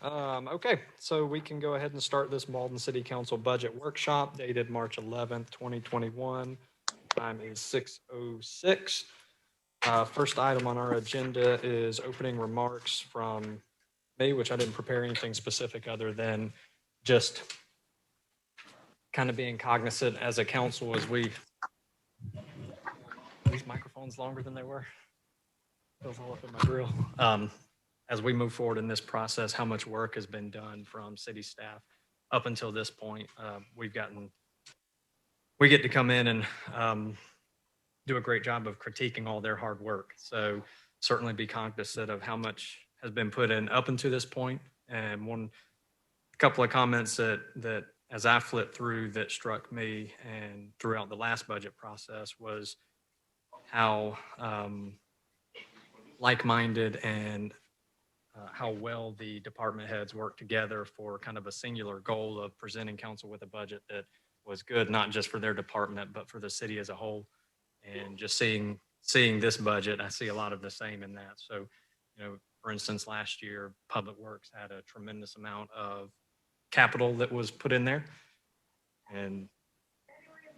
Okay, so we can go ahead and start this Mauldin City Council Budget Workshop dated March 11th, 2021. Time is 6:06. First item on our agenda is opening remarks from me, which I didn't prepare anything specific other than just kind of being cognizant as a council as we, these microphones longer than they were. Feels all up in my grill. As we move forward in this process, how much work has been done from city staff up until this point. We get to come in and do a great job of critiquing all their hard work. So certainly be cognizant of how much has been put in up until this point. And a couple of comments that as I flipped through that struck me and throughout the last budget process was how like-minded and how well the department heads work together for kind of a singular goal of presenting council with a budget that was good, not just for their department, but for the city as a whole. And just seeing this budget, I see a lot of the same in that. So, for instance, last year, Public Works had a tremendous amount of capital that was put in there. And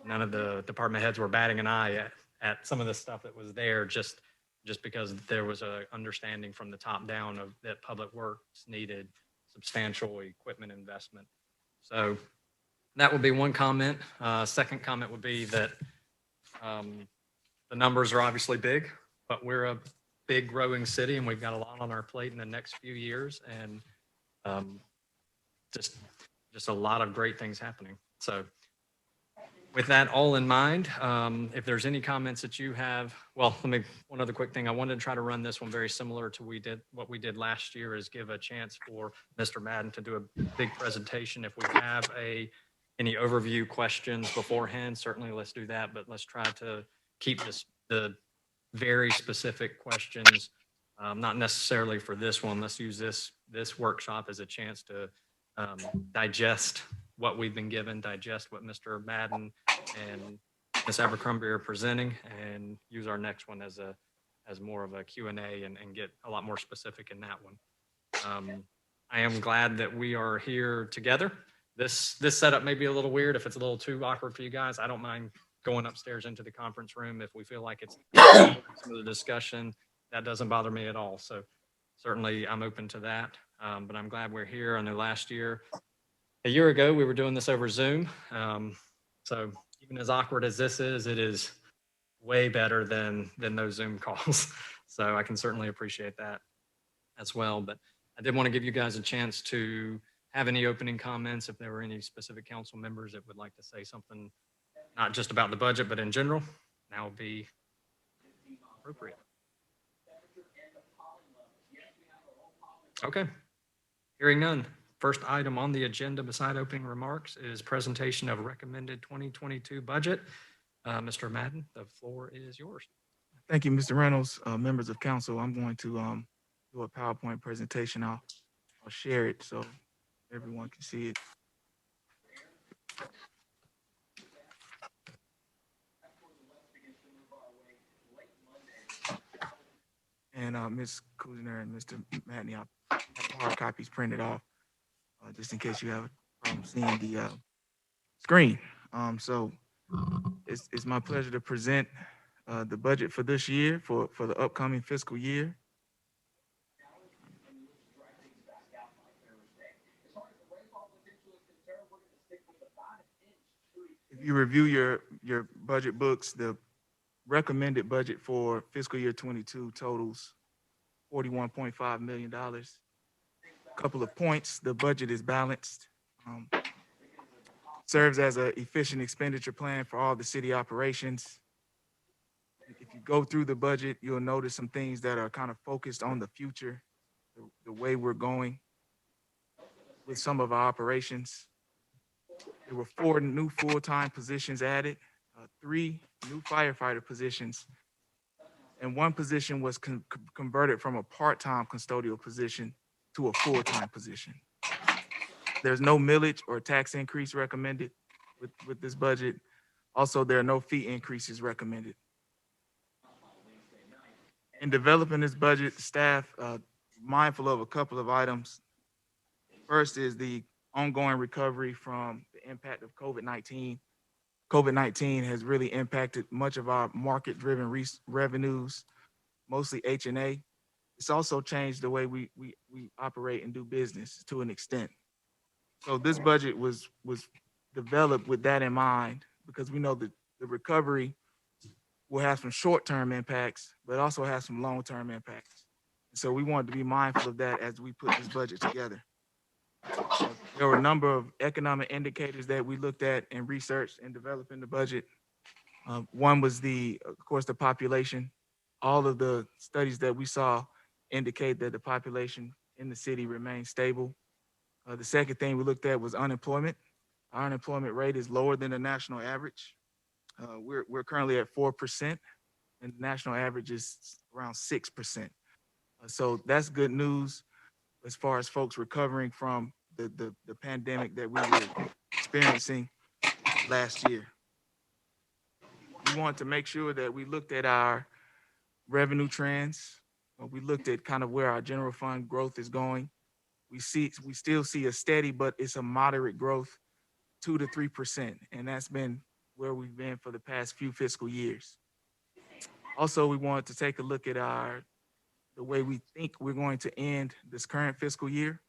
none of the department heads were batting an eye at some of the stuff that was there just because there was a understanding from the top down of that Public Works needed substantial equipment investment. So that would be one comment. Second comment would be that the numbers are obviously big, but we're a big growing city and we've got a lot on our plate in the next few years, and just a lot of great things happening. So with that all in mind, if there's any comments that you have, well, one other quick thing. I wanted to try to run this one very similar to what we did last year, is give a chance for Mr. Madden to do a big presentation. If we have any overview questions beforehand, certainly let's do that, but let's try to keep the very specific questions, not necessarily for this one. Let's use this workshop as a chance to digest what we've been given, digest what Mr. Madden and Ms. Abercrombie are presenting, and use our next one as more of a Q&A and get a lot more specific in that one. I am glad that we are here together. This setup may be a little weird. If it's a little too awkward for you guys, I don't mind going upstairs into the conference room if we feel like it's some of the discussion. That doesn't bother me at all. So certainly I'm open to that. But I'm glad we're here. I know a year ago, we were doing this over Zoom. So even as awkward as this is, it is way better than those Zoom calls. So I can certainly appreciate that as well. But I did want to give you guys a chance to have any opening comments. If there were any specific council members that would like to say something, not just about the budget, but in general, now would be appropriate. Okay, hearing none. First item on the agenda beside opening remarks is presentation of recommended 2022 budget. Mr. Madden, the floor is yours. Thank you, Mr. Reynolds. Members of council, I'm going to do a PowerPoint presentation. I'll share it so everyone can see it. And Ms. Kuzner and Mr. Madden, I have hard copies printed off just in case you have a problem seeing the screen. So it's my pleasure to present the budget for this year, for the upcoming fiscal year. If you review your budget books, the recommended budget for fiscal year 22 totals $41.5 million. Couple of points: the budget is balanced, serves as an efficient expenditure plan for all the city operations. If you go through the budget, you'll notice some things that are kind of focused on the future, the way we're going with some of our operations. There were 4 new full-time positions added, 3 new firefighter positions, and 1 position was converted from a part-time custodial position to a full-time position. There's no millage or tax increase recommended with this budget. Also, there are no fee increases recommended. In developing this budget, staff mindful of a couple of items. First is the ongoing recovery from the impact of COVID-19. COVID-19 has really impacted much of our market-driven revenues, mostly H&A. It's also changed the way we operate and do business to an extent. So this budget was developed with that in mind because we know that the recovery will have some short-term impacts, but also have some long-term impacts. So we wanted to be mindful of that as we put this budget together. There were a number of economic indicators that we looked at and researched and developing the budget. One was of course, the population. All of the studies that we saw indicate that the population in the city remains stable. The second thing we looked at was unemployment. Our unemployment rate is lower than the national average. We're currently at 4%, and the national average is around 6%. So that's good news as far as folks recovering from the pandemic that we were experiencing last year. We want to make sure that we looked at our revenue trends. We looked at kind of where our general fund growth is going. We still see a steady, but it's a moderate growth, 2 to 3%, and that's been where we've been for the past few fiscal years. Also, we wanted to take a look at the way we think we're going to end this current fiscal year.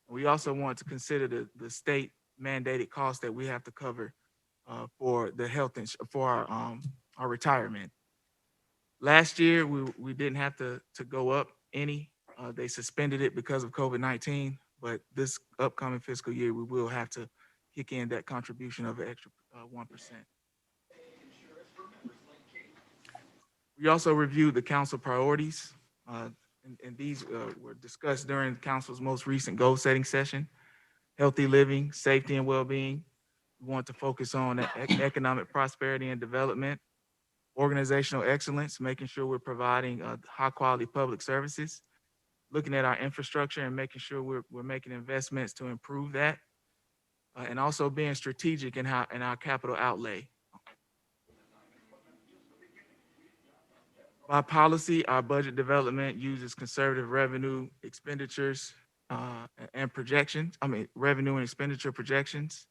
We also want to consider the state mandated costs that we have to cover for the for our retirement. Last year, we didn't have to go up any. They suspended it because of COVID-19, but this upcoming fiscal year, we will have to kick in that contribution of an extra 1%. We also reviewed the council priorities, and these were discussed during the council's most recent goal-setting session: healthy living, safety and well-being. We want to focus on economic prosperity and development, organizational excellence, making sure we're providing high-quality public services, looking at our infrastructure and making sure we're making investments to improve that, and also being strategic in our capital outlay. By policy, our budget development uses conservative revenue expenditures and projections. Revenue and expenditure projections.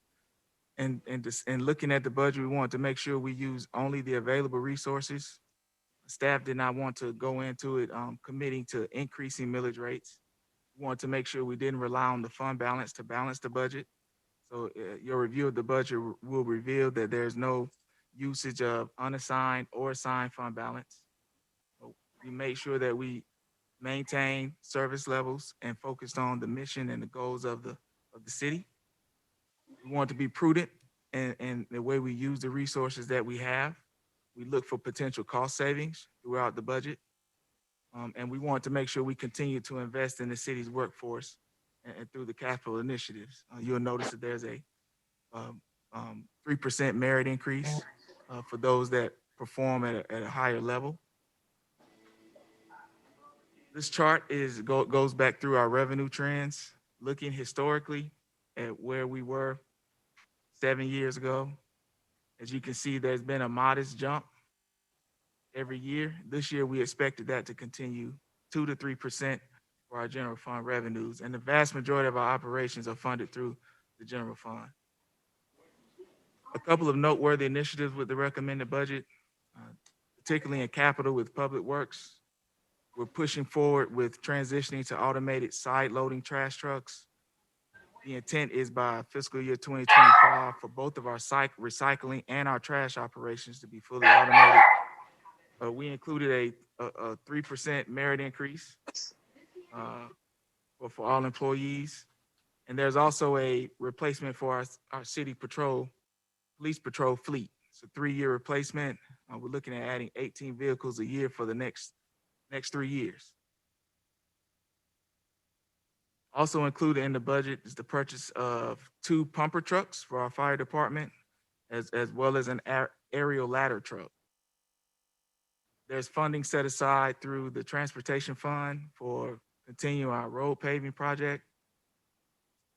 And looking at the budget, we want to make sure we use only the available resources. Staff did not want to go into it committing to increasing millage rates. We want to make sure we didn't rely on the fund balance to balance the budget. So your review of the budget will reveal that there's no usage of unassigned or assigned fund balance. We made sure that we maintain service levels and focused on the mission and the goals of the city. We want to be prudent in the way we use the resources that we have. We look for potential cost savings throughout the budget. And we want to make sure we continue to invest in the city's workforce and through the capital initiatives. You'll notice that there's a 3% merit increase for those that perform at a higher level. This chart goes back through our revenue trends, looking historically at where we were 7 years ago. As you can see, there's been a modest jump every year. This year, we expected that to continue 2 to 3% for our general fund revenues, and the vast majority of our operations are funded through the general fund. A couple of noteworthy initiatives with the recommended budget, particularly in capital with public works. We're pushing forward with transitioning to automated side loading trash trucks. The intent is by fiscal year 2025 for both of our recycling and our trash operations to be fully automated. We included a 3% merit increase for all employees. And there's also a replacement for our city police patrol fleet. It's a 3-year replacement. We're looking at adding 18 vehicles a year for the next 3 years. Also included in the budget is the purchase of 2 pumper trucks for our fire department, as well as an aerial ladder truck. There's funding set aside through the transportation fund for continuing our road paving project.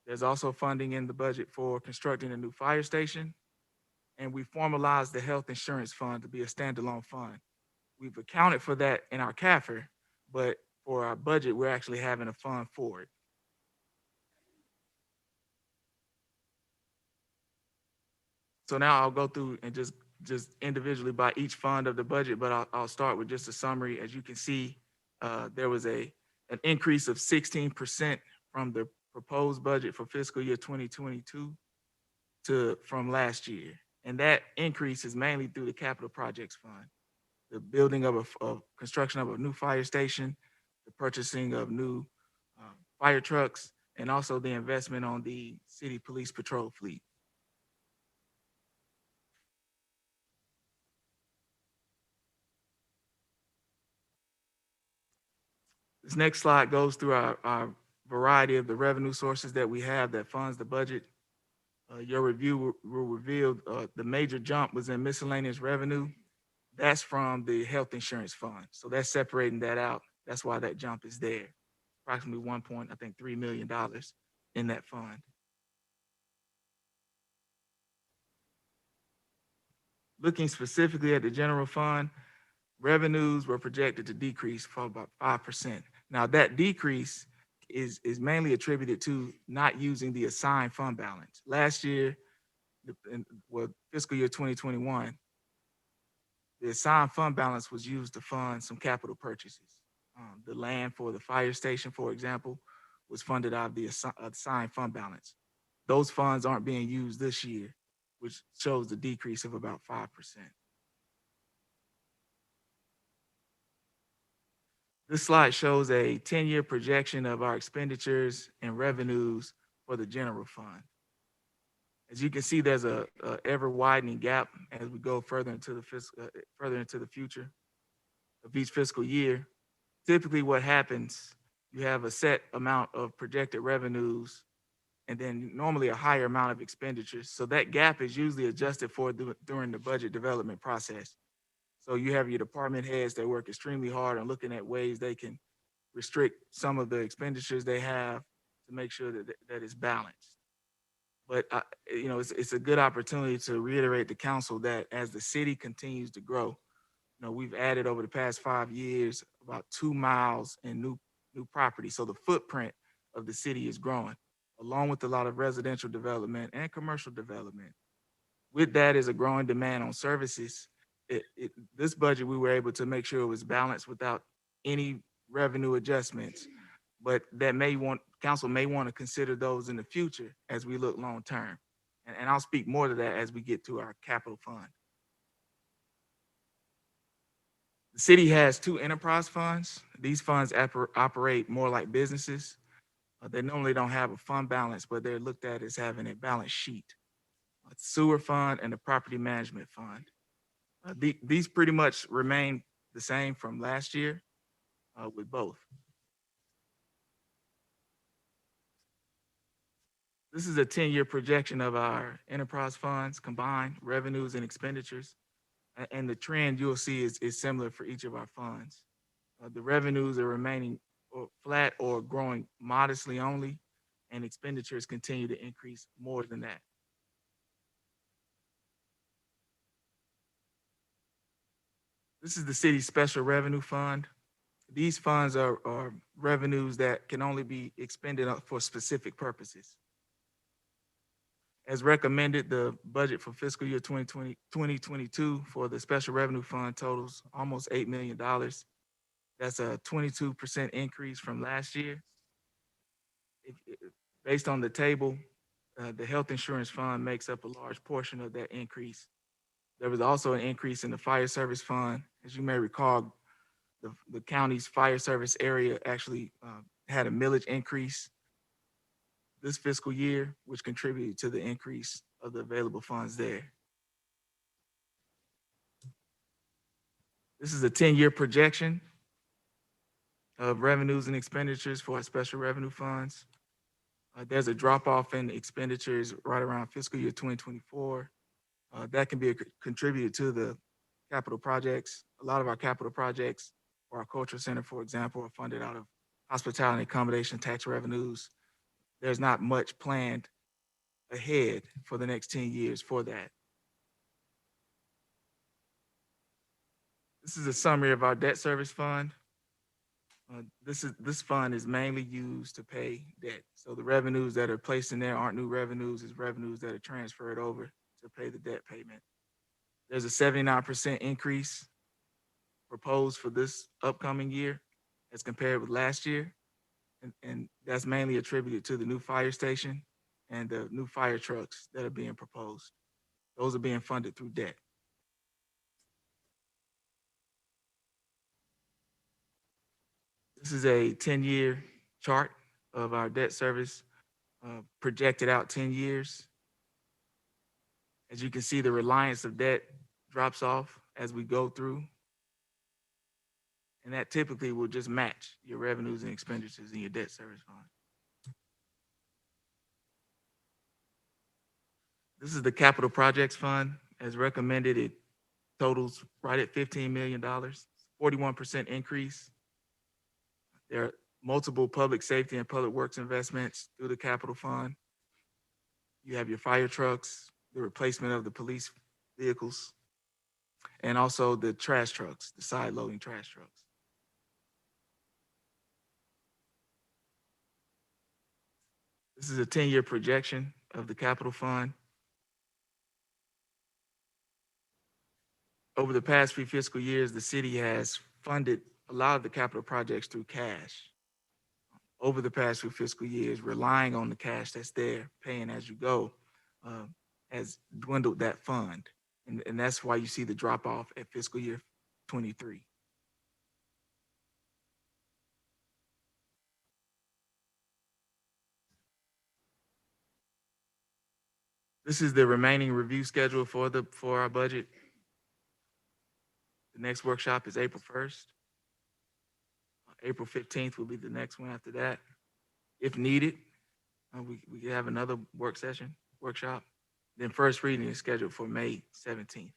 There's also funding in the budget for constructing a new fire station. And we formalized the health insurance fund to be a standalone fund. We've accounted for that in our CAFR, but for our budget, we're actually having a fund for it. So now I'll go through and just individually by each fund of the budget, but I'll start with just a summary. As you can see, there was an increase of 16% from the proposed budget for fiscal year 2022 from last year. And that increase is mainly through the capital projects fund, the building of construction of a new fire station, the purchasing of new fire trucks, and also the investment on the city police patrol fleet. This next slide goes through our variety of the revenue sources that we have that funds the budget. Your review will reveal the major jump was in miscellaneous revenue. That's from the health insurance fund. So that's separating that out. That's why that jump is there. Approximately $1.3 million in that fund. Looking specifically at the general fund, revenues were projected to decrease for about 5%. Now that decrease is mainly attributed to not using the assigned fund balance. Last year, fiscal year 2021, the assigned fund balance was used to fund some capital purchases. The land for the fire station, for example, was funded out of the assigned fund balance. Those funds aren't being used this year, which shows the decrease of about 5%. This slide shows a 10-year projection of our expenditures and revenues for the general fund. As you can see, there's a ever widening gap as we go further into the future of each fiscal year. Typically what happens, you have a set amount of projected revenues and then normally a higher amount of expenditures. So that gap is usually adjusted for during the budget development process. So you have your department heads that work extremely hard on looking at ways they can restrict some of the expenditures they have to make sure that it's balanced. But it's a good opportunity to reiterate to council that as the city continues to grow, we've added over the past 5 years about 2 miles in new property. So the footprint of the city is growing, along with a lot of residential development and commercial development. With that is a growing demand on services. This budget, we were able to make sure it was balanced without any revenue adjustments, but council may want to consider those in the future as we look long term. And I'll speak more to that as we get to our capital fund. The city has 2 enterprise funds. These funds operate more like businesses. They normally don't have a fund balance, but they're looked at as having a balance sheet. A sewer fund and a property management fund. These pretty much remain the same from last year with both. This is a 10-year projection of our enterprise funds, combined revenues and expenditures. And the trend you'll see is similar for each of our funds. The revenues are remaining flat or growing modestly only, and expenditures continue to increase more than that. This is the city's special revenue fund. These funds are revenues that can only be expended for specific purposes. As recommended, the budget for fiscal year 2022 for the special revenue fund totals almost $8 million. That's a 22% increase from last year. Based on the table, the health insurance fund makes up a large portion of that increase. There was also an increase in the fire service fund. As you may recall, the county's fire service area actually had a millage increase this fiscal year, which contributed to the increase of the available funds there. This is a 10-year projection of revenues and expenditures for our special revenue funds. There's a drop off in expenditures right around fiscal year 2024. That can be contributed to the capital projects. A lot of our capital projects for our cultural center, for example, are funded out of hospitality and accommodation tax revenues. There's not much planned ahead for the next 10 years for that. This is a summary of our debt service fund. This fund is mainly used to pay debt. So the revenues that are placed in there aren't new revenues, it's revenues that are transferred over to pay the debt payment. There's a 79% increase proposed for this upcoming year as compared with last year. And that's mainly attributed to the new fire station and the new fire trucks that are being proposed. Those are being funded through debt. This is a 10-year chart of our debt service projected out 10 years. As you can see, the reliance of debt drops off as we go through. And that typically will just match your revenues and expenditures in your debt service fund. This is the capital projects fund. As recommended, it totals right at $15 million, 41% increase. There are multiple public safety and public works investments through the capital fund. You have your fire trucks, the replacement of the police vehicles, and also the trash trucks, the side loading trash trucks. This is a 10-year projection of the capital fund. Over the past few fiscal years, the city has funded a lot of the capital projects through cash. Over the past few fiscal years, relying on the cash that's there, paying as you go, has dwindled that fund. And that's why you see the drop off at fiscal year 23. This is the remaining review schedule for our budget. The next workshop is April 1st. April 15th will be the next one after that. If needed, we can have another workshop. Then first reading is scheduled for May 17th.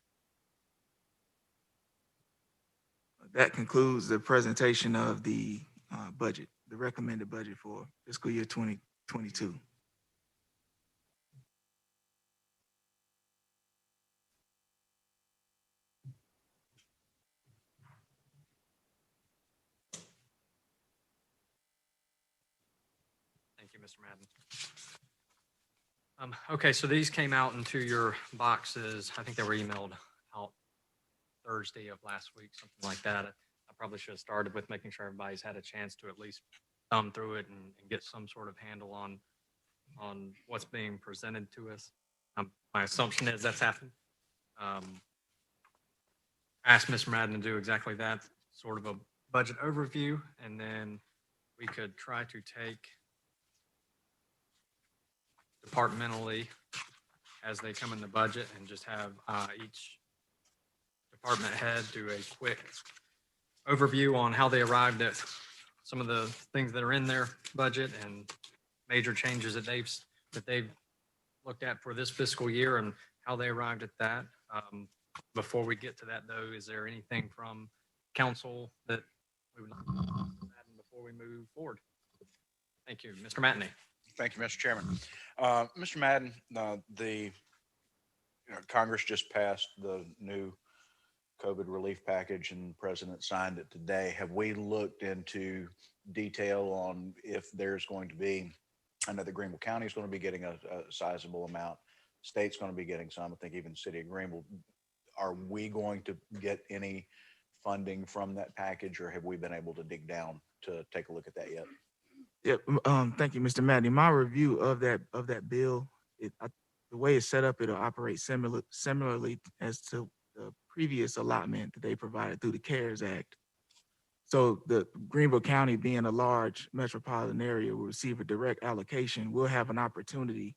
That concludes the presentation of the budget, the recommended budget for fiscal year 2022. Thank you, Mr. Madden. Okay, so these came out into your boxes. I think they were emailed out Thursday of last week, something like that. I probably should have started with making sure everybody's had a chance to at least thumb through it and get some sort of handle on what's being presented to us. My assumption is that's happened. Ask Mr. Madden to do exactly that, sort of a budget overview, and then we could try to take departmentally as they come in the budget and just have each department head do a quick overview on how they arrived at some of the things that are in their budget and major changes that they've looked at for this fiscal year and how they arrived at that. Before we get to that, though, is there anything from council that we would like to add before we move forward? Thank you, Mr. Matney. Thank you, Mr. Chairman. Mr. Madden, Congress just passed the new COVID relief package and the president signed it today. Have we looked into detail on if there's going to be, I know that Greenville County is going to be getting a sizable amount, state's going to be getting some, I think even the city of Greenville. Are we going to get any funding from that package, or have we been able to dig down to take a look at that yet? Yep. Thank you, Mr. Madden. My review of that bill, the way it's set up, it'll operate similarly as to the previous allotment that they provided through the CARES Act. So the Greenville County, being a large metropolitan area, will receive a direct allocation. We'll have an opportunity,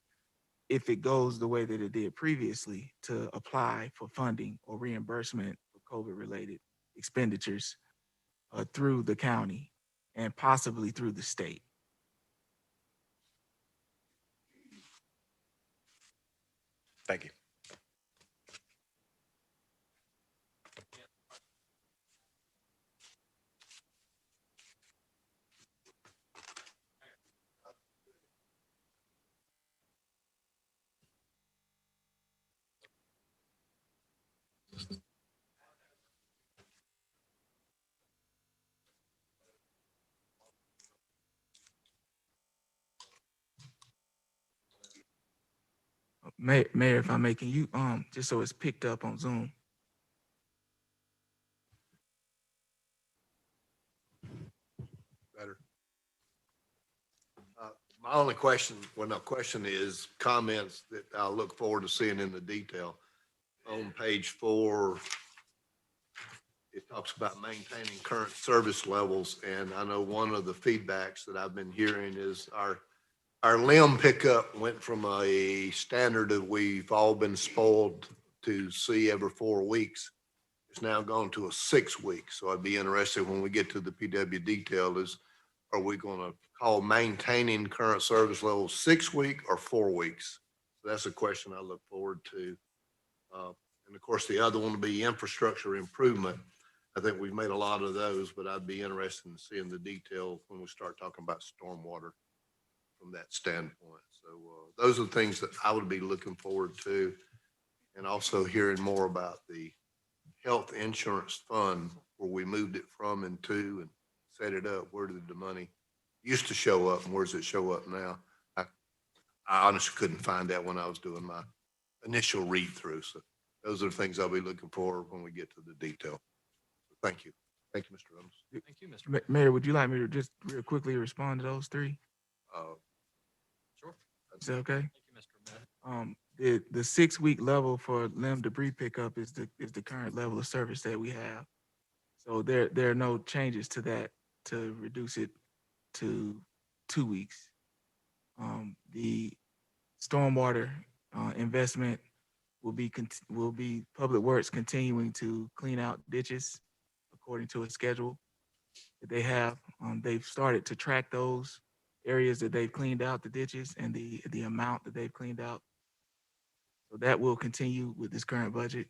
if it goes the way that it did previously, to apply for funding or reimbursement for COVID-related expenditures through the county and possibly through the state. Thank you. Mayor, if I may, can you, just so it's picked up on Zoom? Better. My only question, well, no, question is comments that I look forward to seeing in the detail. On page 4, it talks about maintaining current service levels, and I know one of the feedbacks that I've been hearing is our limb pickup went from a standard that we've all been spoiled to see every 4 weeks. It's now gone to a 6-week. So I'd be interested when we get to the PW detail is, are we going to call maintaining current service levels 6-week or 4 weeks? So that's a question I look forward to. And of course, the other one will be infrastructure improvement. I think we've made a lot of those, but I'd be interested in seeing the detail when we start talking about stormwater from that standpoint. So those are the things that I would be looking forward to. And also hearing more about the health insurance fund, where we moved it from and to and set it up. Where did the money used to show up and where does it show up now? I honestly couldn't find that when I was doing my initial read through. So those are the things I'll be looking for when we get to the detail. So thank you. Thank you, Mr. Reynolds. Thank you, Mr. Mayor, would you like me to just real quickly respond to those 3? Sure. Is that okay? Thank you, Mr. Ahmed. The 6-week level for limb debris pickup is the current level of service that we have. So there are no changes to that to reduce it to 2 weeks. The stormwater investment will be Public Works continuing to clean out ditches according to a schedule that they have. They've started to track those areas that they've cleaned out, the ditches, and the amount that they've cleaned out. So that will continue with this current budget.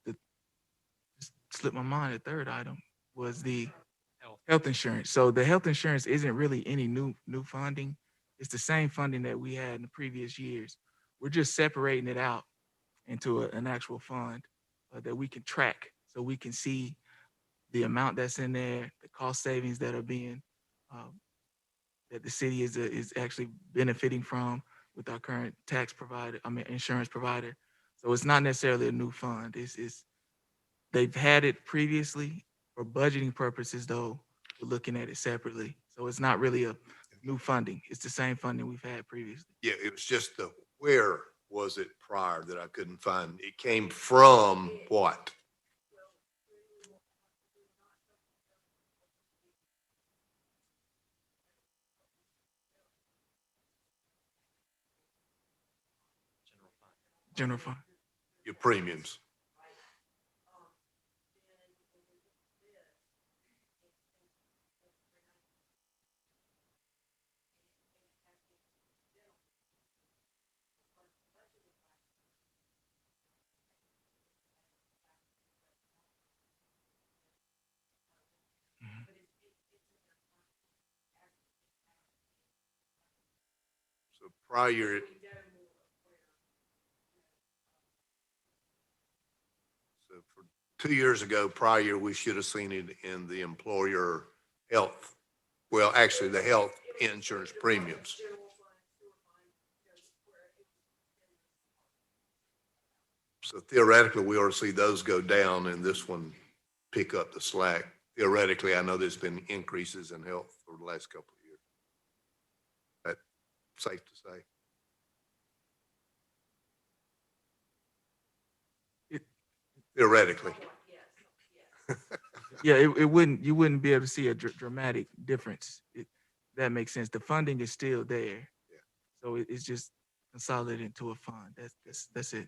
Just slipped my mind, the third item was the health insurance. So the health insurance isn't really any new funding. It's the same funding that we had in the previous years. We're just separating it out into an actual fund that we can track, so we can see the amount that's in there, the cost savings that are being that the city is actually benefiting from with our current insurance provider. So it's not necessarily a new fund. They've had it previously for budgeting purposes, though. We're looking at it separately. So it's not really a new funding. It's the same funding we've had previously. Yeah, it was just the where was it prior that I couldn't find. It came from what? General fund. Your premiums. So prior. So for 2 years ago, prior, we should have seen it in the employer health. Well, actually, the health insurance premiums. So theoretically, we ought to see those go down and this one pick up the slack. Theoretically, I know there's been increases in health over the last couple of years. That's safe to say. Theoretically. Yeah, you wouldn't be able to see a dramatic difference. That makes sense. The funding is still there. Yeah. So it's just consolidated into a fund. That's it.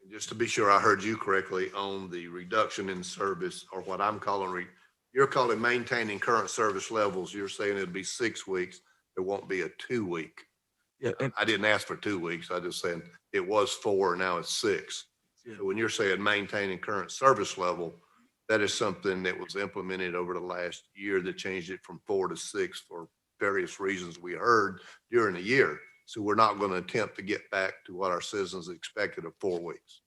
And just to be sure I heard you correctly on the reduction in service, or what I'm calling, you're calling maintaining current service levels. You're saying it'll be 6 weeks. It won't be a 2-week. Yeah. And I didn't ask for 2 weeks. I just said it was 4, now it's 6. yeah. So when you're saying maintaining current service level, that is something that was implemented over the last year that changed it from 4 to 6 for various reasons we heard during the year. So we're not going to attempt to get back to what our citizens expected of 4 weeks.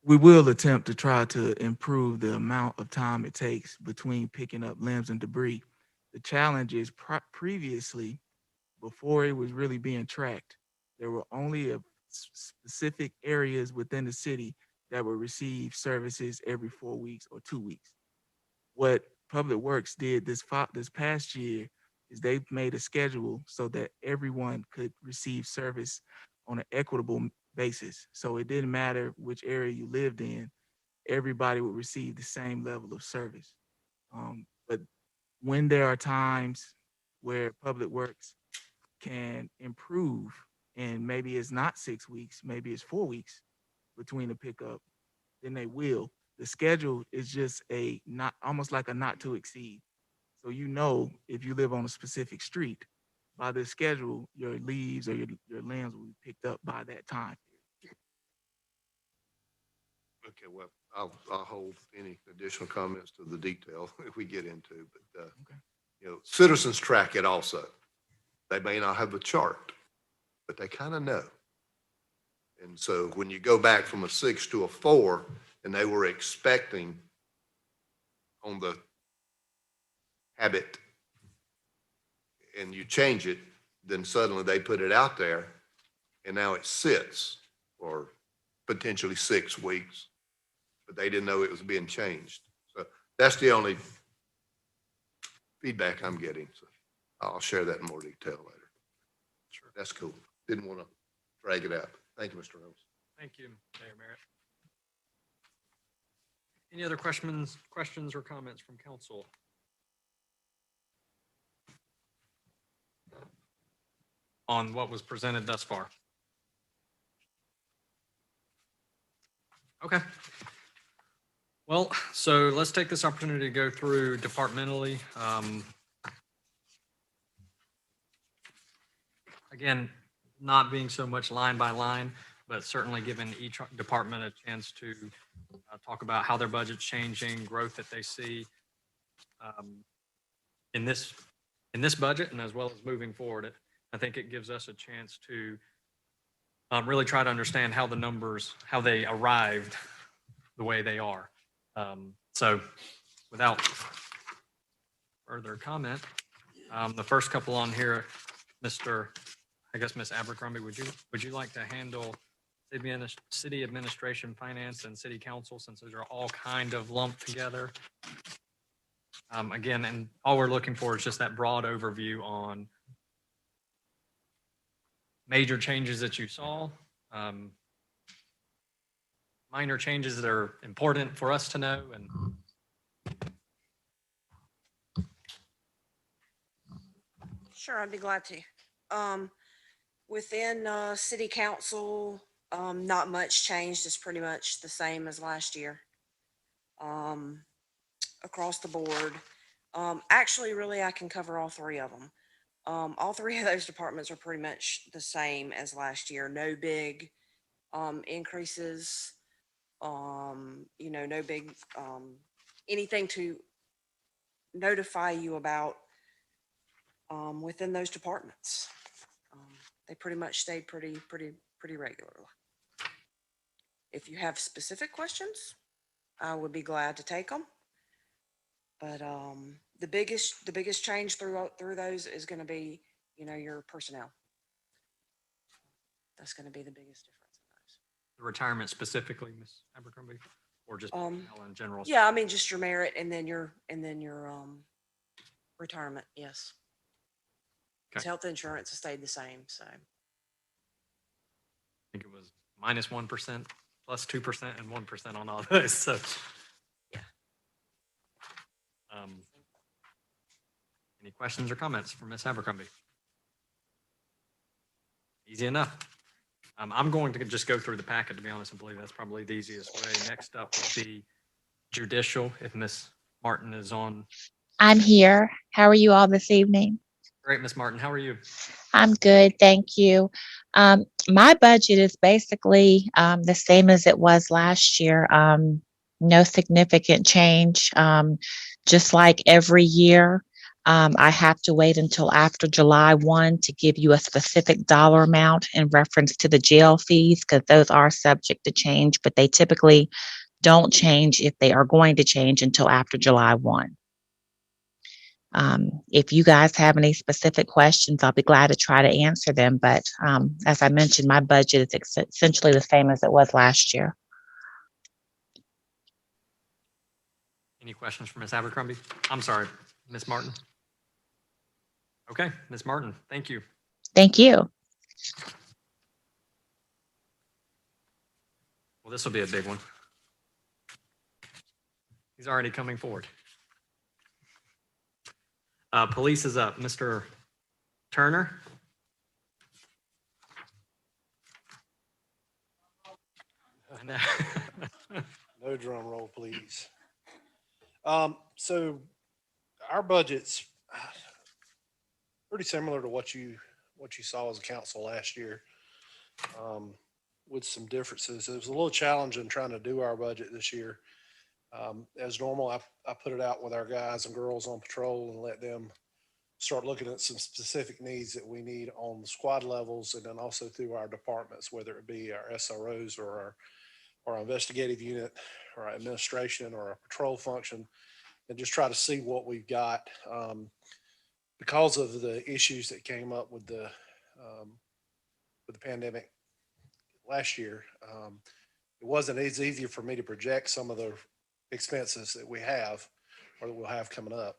We will attempt to try to improve the amount of time it takes between picking up limbs and debris. The challenge is previously, before it was really being tracked, there were only specific areas within the city that would receive services every 4 weeks or 2 weeks. What Public Works did this past year is they made a schedule so that everyone could receive service on an equitable basis. So it didn't matter which area you lived in, everybody would receive the same level of service. But when there are times where Public Works can improve, and maybe it's not 6 weeks, maybe it's 4 weeks between the pickup, then they will. The schedule is just a not almost like a not to exceed. So you know if you live on a specific street, by the schedule, your leaves or your limbs will be picked up by that time. Okay, well, I'll hold any additional comments to the detail if we get into, but, Okay. you know, citizens track it also. They may not have a chart, but they kind of know. And so when you go back from a 6 to a 4, and they were expecting on the habit, and you change it, then suddenly they put it out there, and now it sits for potentially 6 weeks, but they didn't know it was being changed. So that's the only feedback I'm getting. So I'll share that in more detail later. Sure. That's cool. Didn't want to drag it out. Thank you, Mr. Rose. Thank you, Mayor Merritt. Any other questions or comments from council? On what was presented thus far? Okay. Well, so let's take this opportunity to go through departmentally. Again, not being so much line by line, but certainly giving each department a chance to talk about how their budget's changing, growth that they see in this budget, and as well as moving forward. I think it gives us a chance to really try to understand how the numbers, how they arrived the way they are. So without further comment, the first couple on here, Miss Abercrombie, would you like to handle city administration, finance, and city council, since those are all kind of lumped together? Again, and all we're looking for is just that broad overview on major changes that you saw, minor changes that are important for us to know, and Sure, I'd be glad to. Within city council, not much changed. It's pretty much the same as last year. Across the board. Actually, really, I can cover all three of them. All three of those departments are pretty much the same as last year. No big increases. No big anything to notify you about within those departments. They pretty much stayed pretty regularly. If you have specific questions, I would be glad to take them. But the biggest change through those is going to be, your personnel. That's going to be the biggest difference in those. the retirement specifically, Ms. Abercrombie, or just personnel in general? Yeah, I mean just your merit and then your retirement. Yes. Okay. Health insurance has stayed the same. So I think it was -1%, +2%, and 1% on all of those. So yeah. Any questions or comments from Ms. Abercrombie? Easy enough. I'm going to just go through the packet, to be honest. I believe that's probably the easiest way. Next up would be judicial, if Ms. Martin is on. I'm here. How are you all this evening? Great, Ms. Martin. How are you? I'm good, thank you. My budget is basically the same as it was last year. No significant change. Just like every year, I have to wait until after July 1 to give you a specific dollar amount in reference to the jail fees, because those are subject to change, but they typically don't change if they are going to change until after July 1. If you guys have any specific questions, I'll be glad to try to answer them. But as I mentioned, my budget is essentially the same as it was last year. Any questions for Ms. Abercrombie? I'm sorry, Ms. Martin. Okay, Ms. Martin, thank you. Thank you. Well, this will be a big one. He's already coming forward. Police is up. Mr. Turner? No drum roll, please. So our budget's pretty similar to what you saw as a council last year, with some differences. It was a little challenging trying to do our budget this year. As normal, I put it out with our guys and girls on patrol and let them start looking at some specific needs that we need on the squad levels, and then also through our departments, whether it be our SROs or our investigative unit or our administration or our patrol function, and just try to see what we've got. Because of the issues that came up with the pandemic last year, it wasn't as easy for me to project some of the expenses that we have or that we'll have coming up.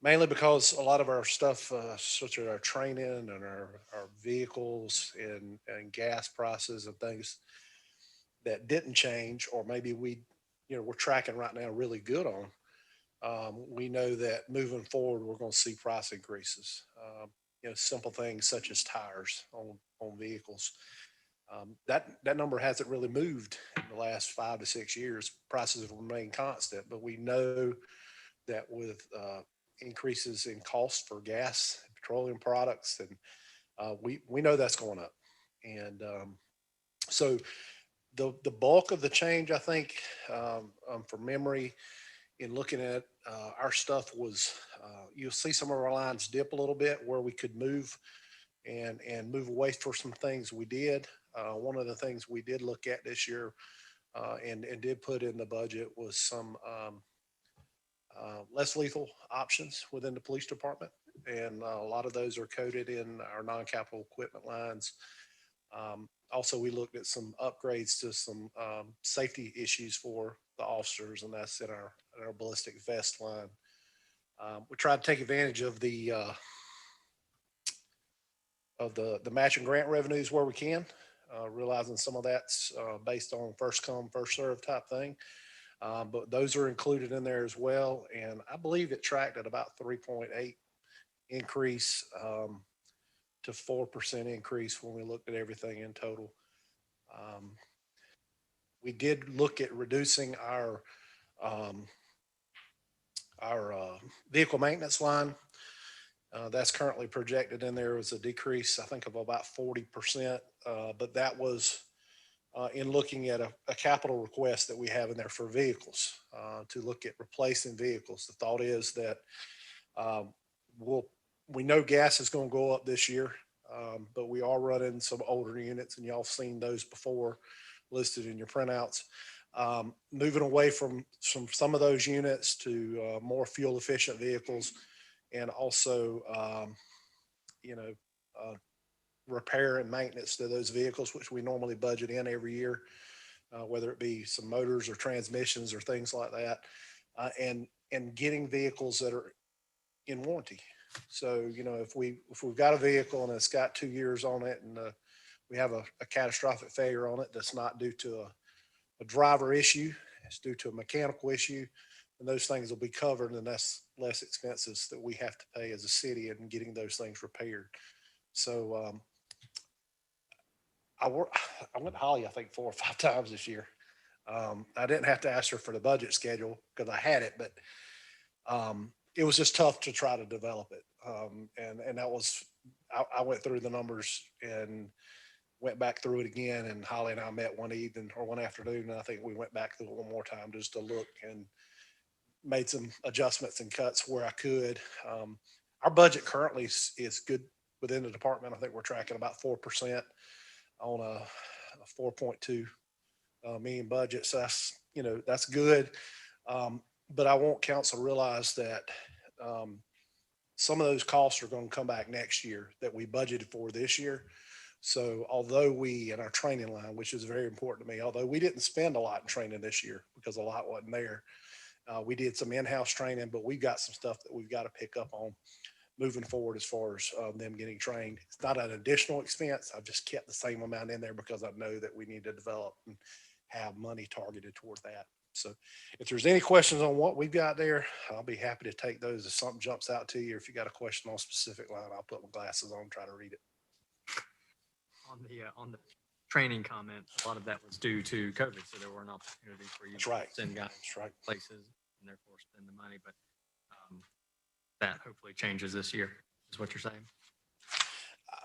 Mainly because a lot of our stuff, such as our training and our vehicles and gas prices and things that didn't change, or maybe we're tracking right now really good on. We know that moving forward, we're going to see price increases. Simple things such as tires on vehicles. That number hasn't really moved in the last 5 to 6 years. Prices have remained constant, but we know that with increases in cost for gas, and petroleum products, and we know that's going up. And so the bulk of the change, I think, from memory, in looking at our stuff was, you'll see some of our lines dip a little bit where we could move and move away for some things we did. One of the things we did look at this year and did put in the budget was some less lethal options within the police department. And a lot of those are coded in our non-capital equipment lines. Also, we looked at some upgrades to some safety issues for the officers, and that's in our ballistic vest line. We tried to take advantage of the matching grant revenues where we can, realizing some of that's based on first come, first serve type thing. But those are included in there as well. And I believe it tracked at about 3.8 increase to 4% increase when we looked at everything in total. We did look at reducing our vehicle maintenance line. That's currently projected in there as a decrease, I think, of about 40%. But that was in looking at a capital request that we have in there for vehicles, to look at replacing vehicles. The thought is that we know gas is going to go up this year, but we are running some older units, and y'all have seen those before listed in your printouts. Moving away from some of those units to more fuel efficient vehicles, and also repair and maintenance to those vehicles, which we normally budget in every year, whether it be some motors or transmissions or things like that, and getting vehicles that are in warranty. So, if we've got a vehicle and it's got 2 years on it, and we have a catastrophic failure on it that's not due to a driver issue, it's due to a mechanical issue, and those things will be covered, and that's less expenses that we have to pay as a city in getting those things repaired. So I went to Holly, I think, 4 or 5 times this year. I didn't have to ask her for the budget schedule because I had it, but it was just tough to try to develop it. And that was, I went through the numbers and went back through it again. And Holly and I met one evening or one afternoon, and I think we went back through it one more time just to look, and made some adjustments and cuts where I could. Our budget currently is good within the department. I think we're tracking about 4% on a 4.2 million budget. So that's good. But I want council to realize that some of those costs are going to come back next year that we budgeted for this year. So although we, in our training line, which is very important to me, although we didn't spend a lot in training this year because a lot wasn't there, we did some in-house training, but we've got some stuff that we've got to pick up on moving forward as far as them getting trained. It's not an additional expense. I've just kept the same amount in there because I know that we need to develop and have money targeted toward that. So if there's any questions on what we've got there, I'll be happy to take those. If something jumps out to you, or if you got a question on a specific line, I'll put my glasses on and try to read it. On the training comment, a lot of that was due to COVID, so there weren't opportunities for you That's to right. send guys That's right. places and therefore spend the money, but that hopefully changes this year, is what you're saying?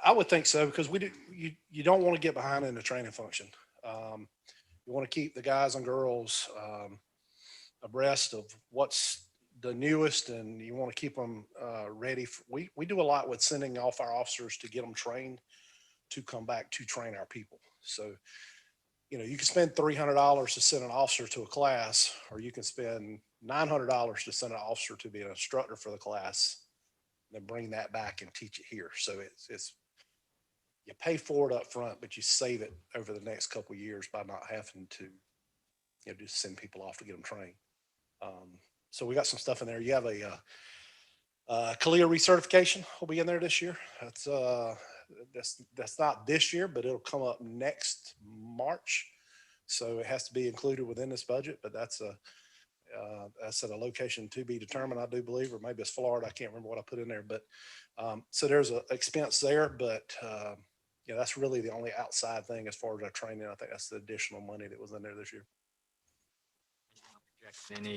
I would think so, because you don't want to get behind in the training function. You want to keep the guys and girls abreast of what's the newest, and you want to keep them ready. We do a lot with sending off our officers to get them trained to come back to train our people. So, you can spend $300 to send an officer to a class, or you can spend $900 to send an officer to be an instructor for the class, and then bring that back and teach it here. So it's you pay for it up front, but you save it over the next couple of years by not having to, just send people off to get them trained. So we got some stuff in there. You have a CALIA recertification will be in there this year. That's not this year, but it'll come up next March. So it has to be included within this budget, but that's at a location to be determined, I do believe, or maybe it's Florida. I can't remember what I put in there, but so there's an expense there, but that's really the only outside thing as far as our training. I think that's the additional money that was in there this year. You're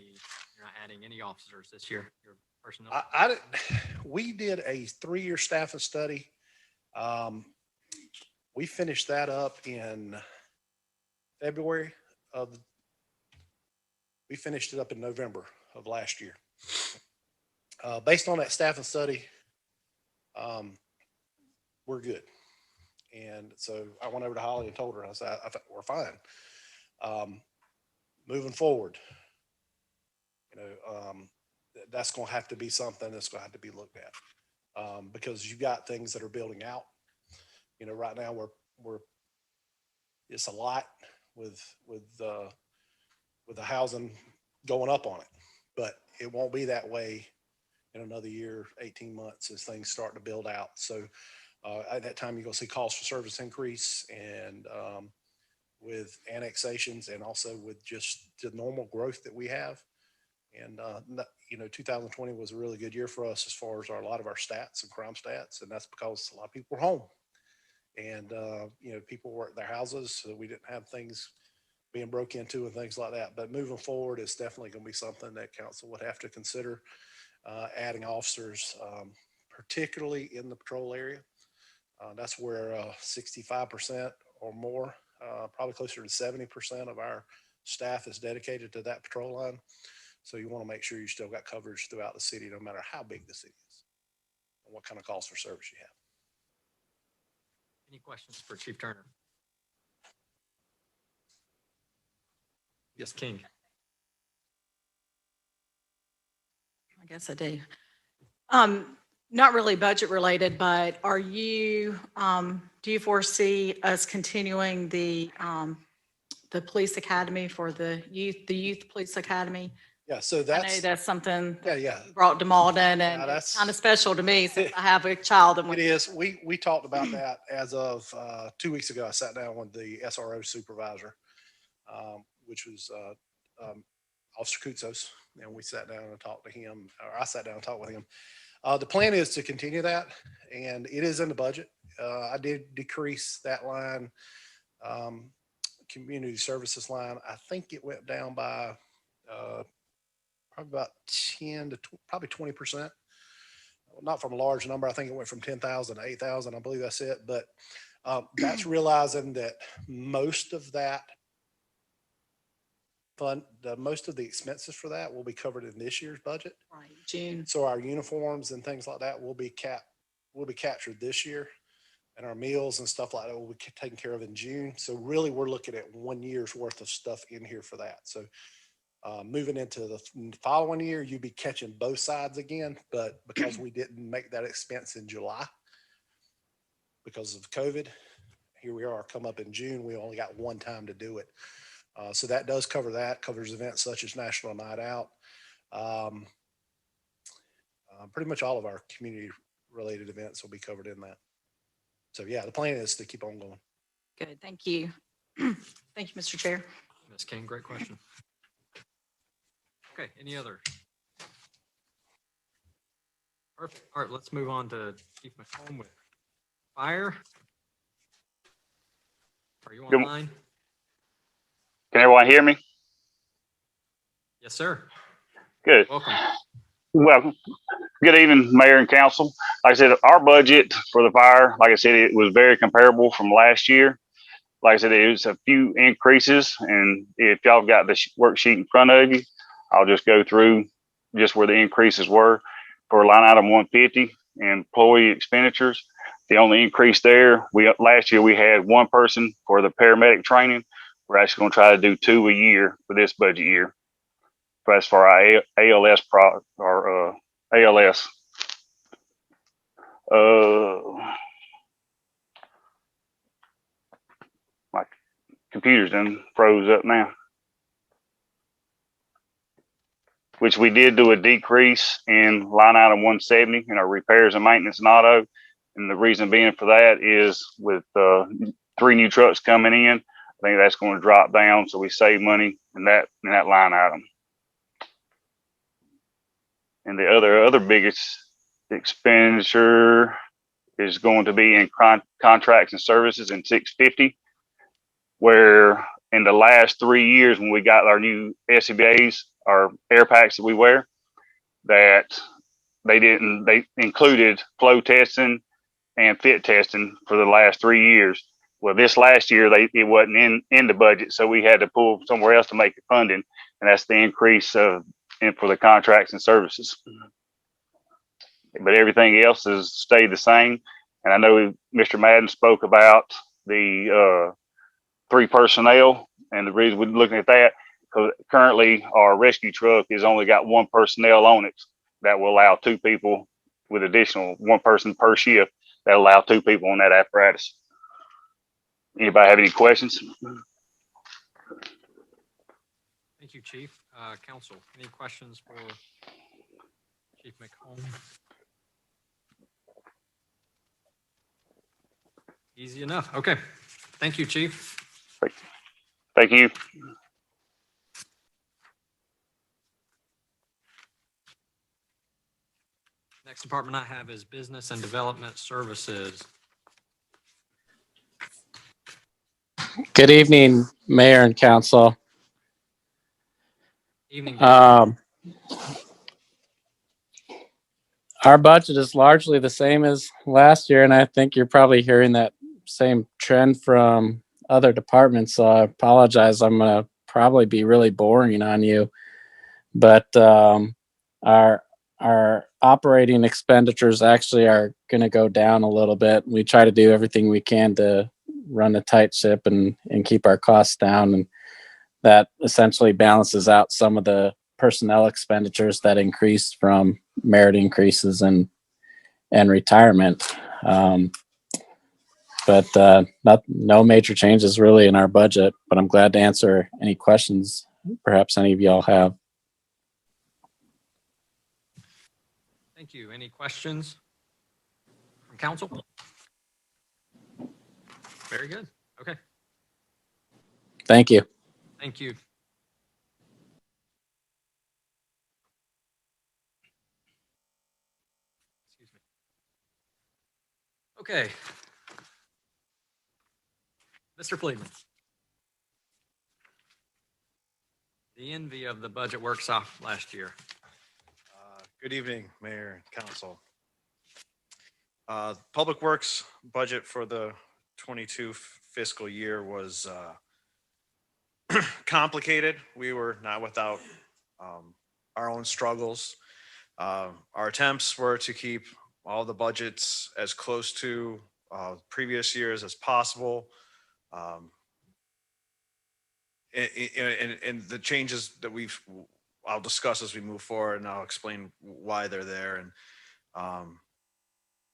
not adding any officers this year, your personnel? We did a 3-year staffing study. We finished that up in February we finished it up in November of last year. Based on that staffing study, we're good. And so I went over to Holly and told her, I said, I think we're fine. Moving forward, that's going to have to be something that's going to have to be looked at, because you've got things that are building out. Right now we're it's a lot with the housing going up on it, but it won't be that way in another year, 18 months as things start to build out. So at that time, you're going to see calls for service increase, and with annexations, and also with just the normal growth that we have. And 2020 was a really good year for us as far as a lot of our stats and crime stats, and that's because a lot of people were home, and people were at their houses, so we didn't have things being broke into and things like that. But moving forward, it's definitely going to be something that council would have to consider adding officers, particularly in the patrol area. That's where 65% or more, probably closer to 70% of our staff is dedicated to that patrol line. So you want to make sure you still got coverage throughout the city, no matter how big the city is and what kind of calls for service you have. Any questions for Chief Turner? Yes, King. I guess I do. Not really budget related, but are you, do you foresee us continuing the police academy for the youth police academy? Yeah, so I know that's, that's something yeah, that yeah. you brought to Mauldin, and Yeah, it's that's- kind of special to me since I have a child. It is. We talked about that as of 2 weeks ago. I sat down with the SRO supervisor, which was Officer Koutsos, and we sat down and talked to him, or I sat down and talked with him. The plan is to continue that, and it is in the budget. I did decrease that line, community services line. I think it went down by probably about 10 to probably 20%. Not from a large number. I think it went from 10,000 to 8,000. I believe that's it. But that's realizing that most of that fund, most of the expenses for that will be covered in this year's budget. Right, June. So our uniforms and things like that will be captured this year, and our meals and stuff like that will be taken care of in June. So really, we're looking at 1 year's worth of stuff in here for that. So Moving into the following year, you'd be catching both sides again, but because we didn't make that expense in July because of COVID, here we are, come up in June, we only got one time to do it. So that does cover that, covers events such as National Night Out. Pretty much all of our community-related events will be covered in that. So yeah, the plan is to keep on going. Good, thank you. Thank you, Mr. Chair. Ms. King, great question. Okay, any other? Perfect. All right, let's move on to Chief McComb with fire. Are you Good- online? Can everyone hear me? Yes, sir. Good. Welcome. Well, good evening, Mayor and Council. Like I said, our budget for the fire, like I said, it was very comparable from last year. Like I said, it was a few increases, and if y'all got the worksheet in front of you, I'll just go through just where the increases were. For line item 150, employee expenditures, the only increase there, last year we had one person for the paramedic training. We're actually going to try to do 2 a year for this budget year. So that's for our ALS ALS. My computer's done froze up now. Which we did do a decrease in line item 170 in our repairs and maintenance and auto. And the reason being for that is with 3 new trucks coming in, I think that's going to drop down. So we save money in that line item. And the other biggest expenditure is going to be in contracts and services in 650, where in the last 3 years when we got our new SCBAs, our air packs that we wear, that they included flow testing and fit testing for the last 3 years. Well, this last year it wasn't in the budget, so we had to pull somewhere else to make it funding, and that's the increase for the contracts and services. But everything else has stayed the same. And I know Mr. Madden spoke about the 3 personnel, and the reason we're looking at that, because currently our rescue truck has only got 1 personnel on it that will allow 2 people with additional 1 person per shift that allow 2 people on that apparatus. Anybody have any questions? Thank you, Chief. Council, any questions for Chief McComb? Easy enough. Okay. Thank you, Chief. Thank you. Next department I have is Business and Development Services. Good evening, Mayor and Council. Evening. Our budget is largely the same as last year, and I think you're probably hearing that same trend from other departments. So I apologize. I'm going to probably be really boring on you, but our operating expenditures actually are going to go down a little bit. We try to do everything we can to run a tight ship and keep our costs down, and that essentially balances out some of the personnel expenditures that increased from merit increases and retirement. But no major changes really in our budget, but I'm glad to answer any questions perhaps any of y'all have. Thank you. Any questions from council? Very good. Okay. Thank you. Thank you. Excuse me. Okay. Mr. Fleetman. The envy of the budget workshop last year. Good evening, Mayor and Council. Public Works budget for the 22 fiscal year was complicated. We were not without our own struggles. Our attempts were to keep all the budgets as close to previous years as possible. and the changes that I'll discuss as we move forward, and I'll explain why they're there. And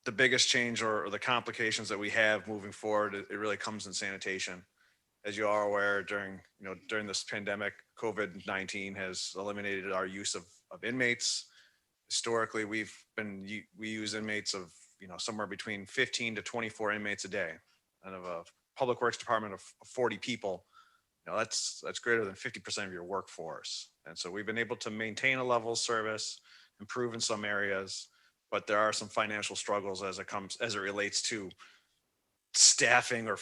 the biggest change or the complications that we have moving forward, it really comes in sanitation. As you are aware, during this pandemic, COVID-19 has eliminated our use of inmates. Historically, we use inmates of, somewhere between 15 to 24 inmates a day. And of a public works department of 40 people, that's greater than 50% of your workforce. And so we've been able to maintain a level of service, improve in some areas, but there are some financial struggles as it relates to staffing or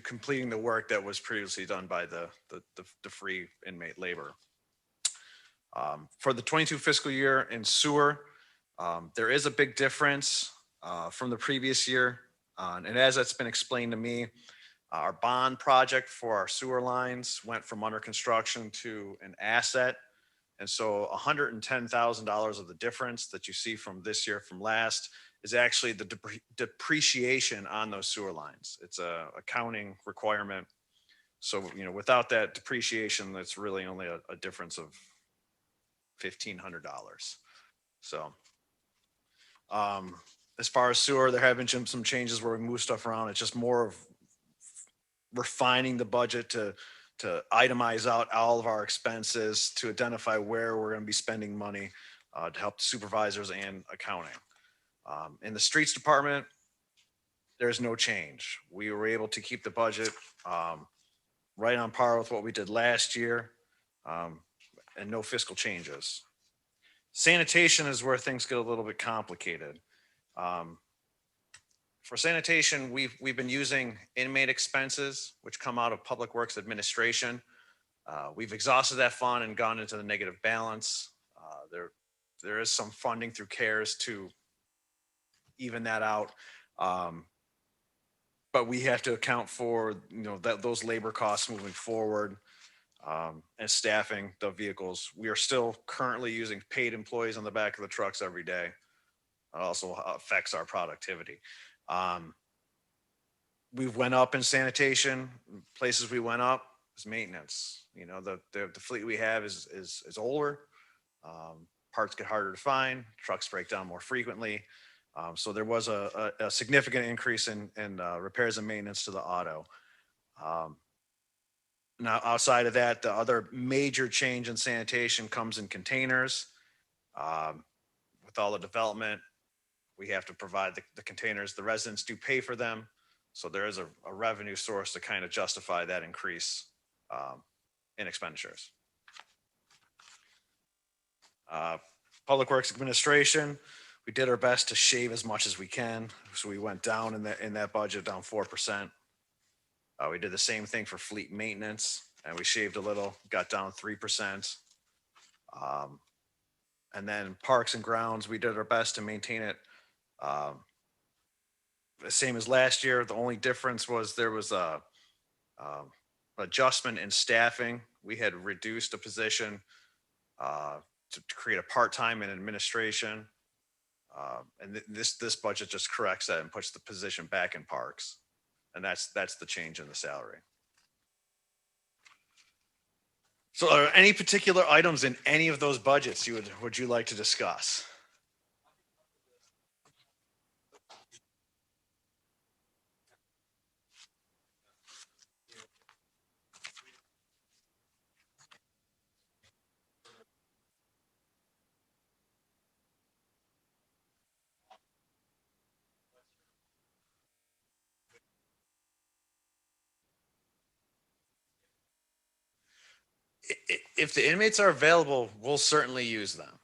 completing the work that was previously done by the free inmate labor. For the 22 fiscal year in sewer, there is a big difference from the previous year. And as that's been explained to me, our bond project for our sewer lines went from under construction to an asset. And so $110,000 of the difference that you see from this year from last is actually the depreciation on those sewer lines. It's a accounting requirement. So, without that depreciation, that's really only a difference of $1,500. So, as far as sewer, there have been some changes where we move stuff around. It's just more of refining the budget to itemize out all of our expenses, to identify where we're going to be spending money to help the supervisors and accounting. In the streets department, there's no change. We were able to keep the budget right on par with what we did last year, and no fiscal changes. Sanitation is where things get a little bit complicated. For sanitation, we've been using inmate expenses, which come out of Public Works Administration. We've exhausted that fund and gone into the negative balance. There is some funding through CARES to even that out. But we have to account for, those labor costs moving forward, and staffing the vehicles. We are still currently using paid employees on the back of the trucks every day. It also affects our productivity. We've went up in sanitation. Places we went up is maintenance. The fleet we have is older. Parts get harder to find. Trucks break down more frequently. So there was a significant increase in repairs and maintenance to the auto. Now, outside of that, the other major change in sanitation comes in containers. With all the development, we have to provide the containers. The residents do pay for them. So there is a revenue source to kind of justify that increase in expenditures. Public Works Administration, we did our best to shave as much as we can. So we went down in that budget, down 4%. We did the same thing for fleet maintenance, and we shaved a little, got down 3%. And then parks and grounds, we did our best to maintain it the same as last year. The only difference was there was a adjustment in staffing. We had reduced a position to create a part-time in administration. And this budget just corrects that and puts the position back in parks. And that's the change in the salary. So are there any particular items in any of those budgets would you like to discuss? If the inmates are available, we'll certainly use them.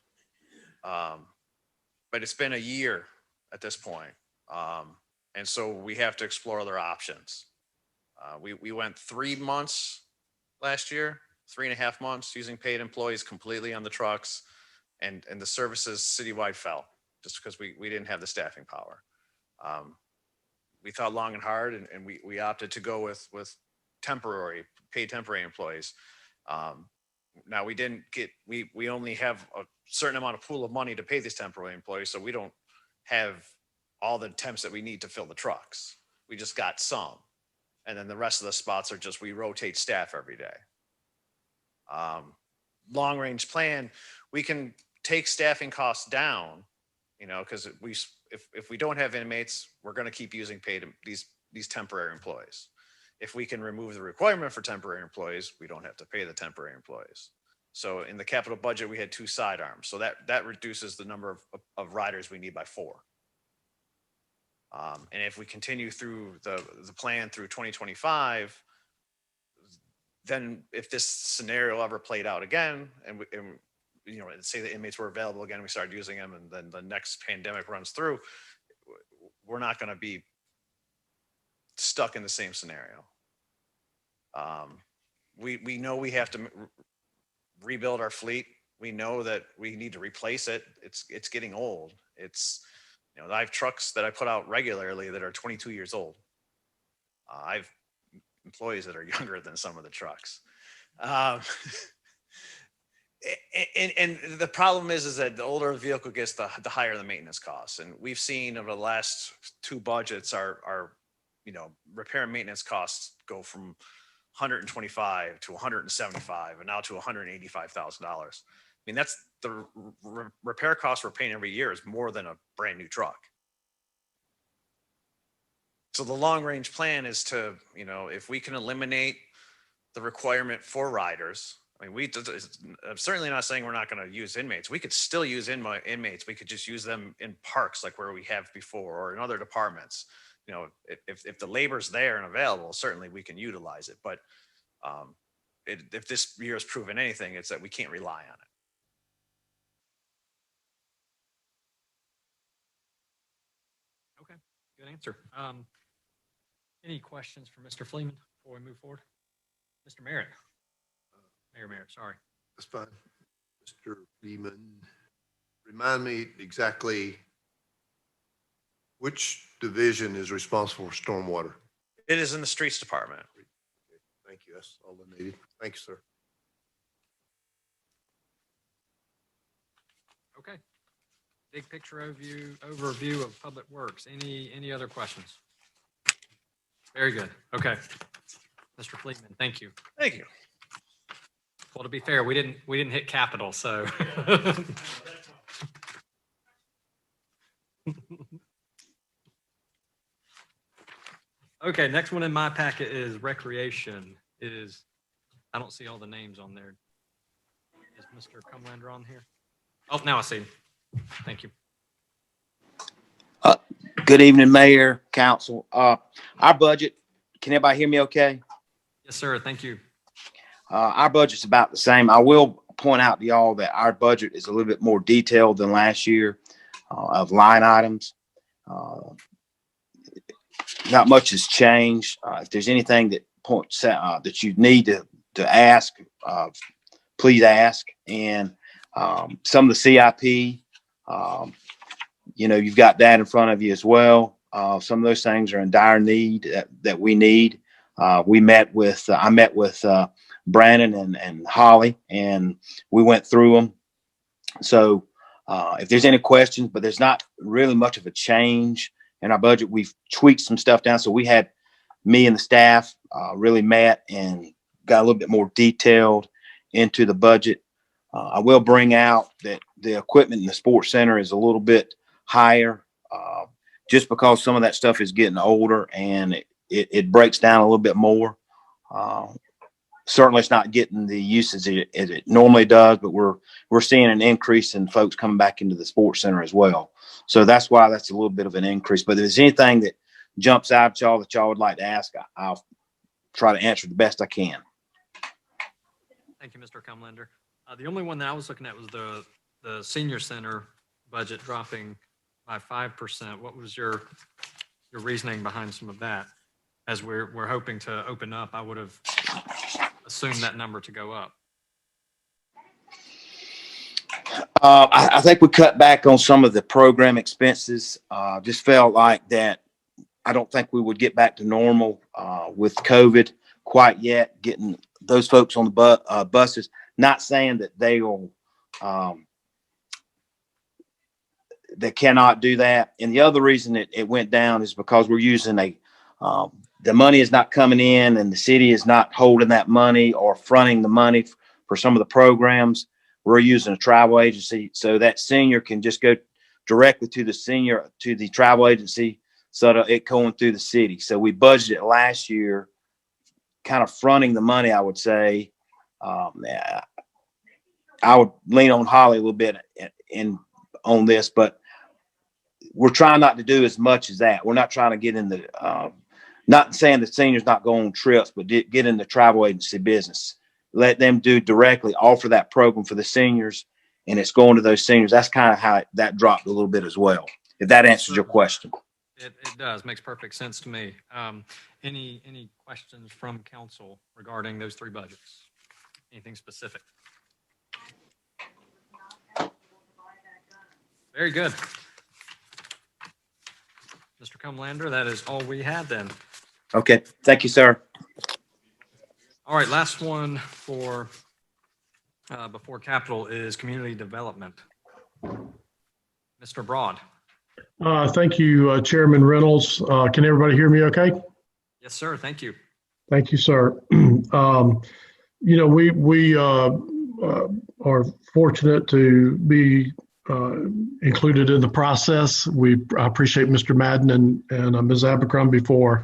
But it's been a year at this point. And so we have to explore other options. We went 3 months last year, 3.5 months using paid employees completely on the trucks, and the services citywide fell just because we didn't have the staffing power. We thought long and hard, and we opted to go with paid temporary employees. Now we only have a certain amount of pool of money to pay these temporary employees, so we don't have all the temps that we need to fill the trucks. We just got some. And then the rest of the spots are just, we rotate staff every day. Long range plan, we can take staffing costs down, you know, because if we don't have inmates, we're going to keep using these temporary employees. If we can remove the requirement for temporary employees, we don't have to pay the temporary employees. So in the capital budget, we had 2 sidearms. So that reduces the number of riders we need by 4. And if we continue through the plan through 2025, then if this scenario ever played out again, and you know, say the inmates were available again, we started using them, and then the next pandemic runs through, we're not going to be stuck in the same scenario. We know we have to rebuild our fleet. We know that we need to replace it. It's getting old. You know, I have trucks that I put out regularly that are 22 years old. I've employees that are younger than some of the trucks. And the problem is that the older a vehicle gets, the higher the maintenance costs. And we've seen over the last 2 budgets, our you know, repair and maintenance costs go from 125 to 175 and now to $185,000. I mean, that's the repair costs we're paying every year is more than a brand new truck. So the long range plan is to, you know, if we can eliminate the requirement for riders, I mean, I'm certainly not saying we're not going to use inmates. We could still use inmates. We could just use them in parks like where we have before, or in other departments. You know, if the labor's there and available, certainly we can utilize it. But if this year has proven anything, it's that we can't rely on it. Okay, good answer. Any questions for Mr. Fleeman before we move forward? Mr. Merritt. Mayor Merritt, sorry. That's fine. Mr. Beeman, remind me exactly which division is responsible for stormwater? It is in the streets department. Thank you. That's all I needed. Thank you, sir. Okay. Big picture overview of Public Works. Any other questions? Very good. Okay. Mr. Fleetman, thank you. Thank you. Well, to be fair, we didn't hit capital, so. Okay, next one in my packet is recreation. I don't see all the names on there. Is Mr. Cumlander on here? Oh, now I see him. Thank you. Good evening, Mayor, Council. Our budget, can everybody hear me okay? Yes, sir. Thank you. Our budget's about the same. I will point out to y'all that our budget is a little bit more detailed than last year of line items. Not much has changed. If there's anything that points out that you need to ask, please ask. And some of the CIP, you know, you've got that in front of you as well. Some of those things are in dire need that we need. I met with Brandon and Holly, and we went through them. So if there's any questions, but there's not really much of a change in our budget. We've tweaked some stuff down. So we had me and the staff really met and got a little bit more detailed into the budget. I will bring out that the equipment in the sports center is a little bit higher just because some of that stuff is getting older and it breaks down a little bit more. Certainly it's not getting the usage as it normally does, but we're seeing an increase in folks coming back into the sports center as well. So that's why that's a little bit of an increase. But if there's anything that jumps out at y'all that y'all would like to ask, I'll try to answer the best I can. Thank you, Mr. Cumlander. The only one that I was looking at was the senior center budget dropping by 5%. What was your reasoning behind some of that? As we're hoping to open up, I would have assumed that number to go up. I think we cut back on some of the program expenses. Just felt like that. I don't think we would get back to normal with COVID quite yet. Getting those folks on the buses. Not saying that they will. They cannot do that. And the other reason it went down is because we're using a The money is not coming in and the city is not holding that money or fronting the money for some of the programs. We're using a travel agency so that senior can just go directly to the travel agency, so that it going through the city. So we budgeted last year, kind of fronting the money, I would say. I would lean on Holly a little bit on this, but we're trying not to do as much as that. We're not trying to get in the, not saying that seniors not go on trips, but get in the travel agency business. Let them do directly, offer that program for the seniors, and it's going to those seniors. That's kind of how that dropped a little bit as well, if that answers your question. It does. Makes perfect sense to me. Any questions from council regarding those three budgets? Anything specific? Very good. Mr. Cumlander, that is all we had then. Okay. Thank you, sir. All right, last one for before capital is community development. Mr. Broad. Thank you, Chairman Reynolds. Can everybody hear me okay? Yes, sir. Thank you. Thank you, sir. We are fortunate to be included in the process. I appreciate Mr. Madden and Ms. Abercrombie for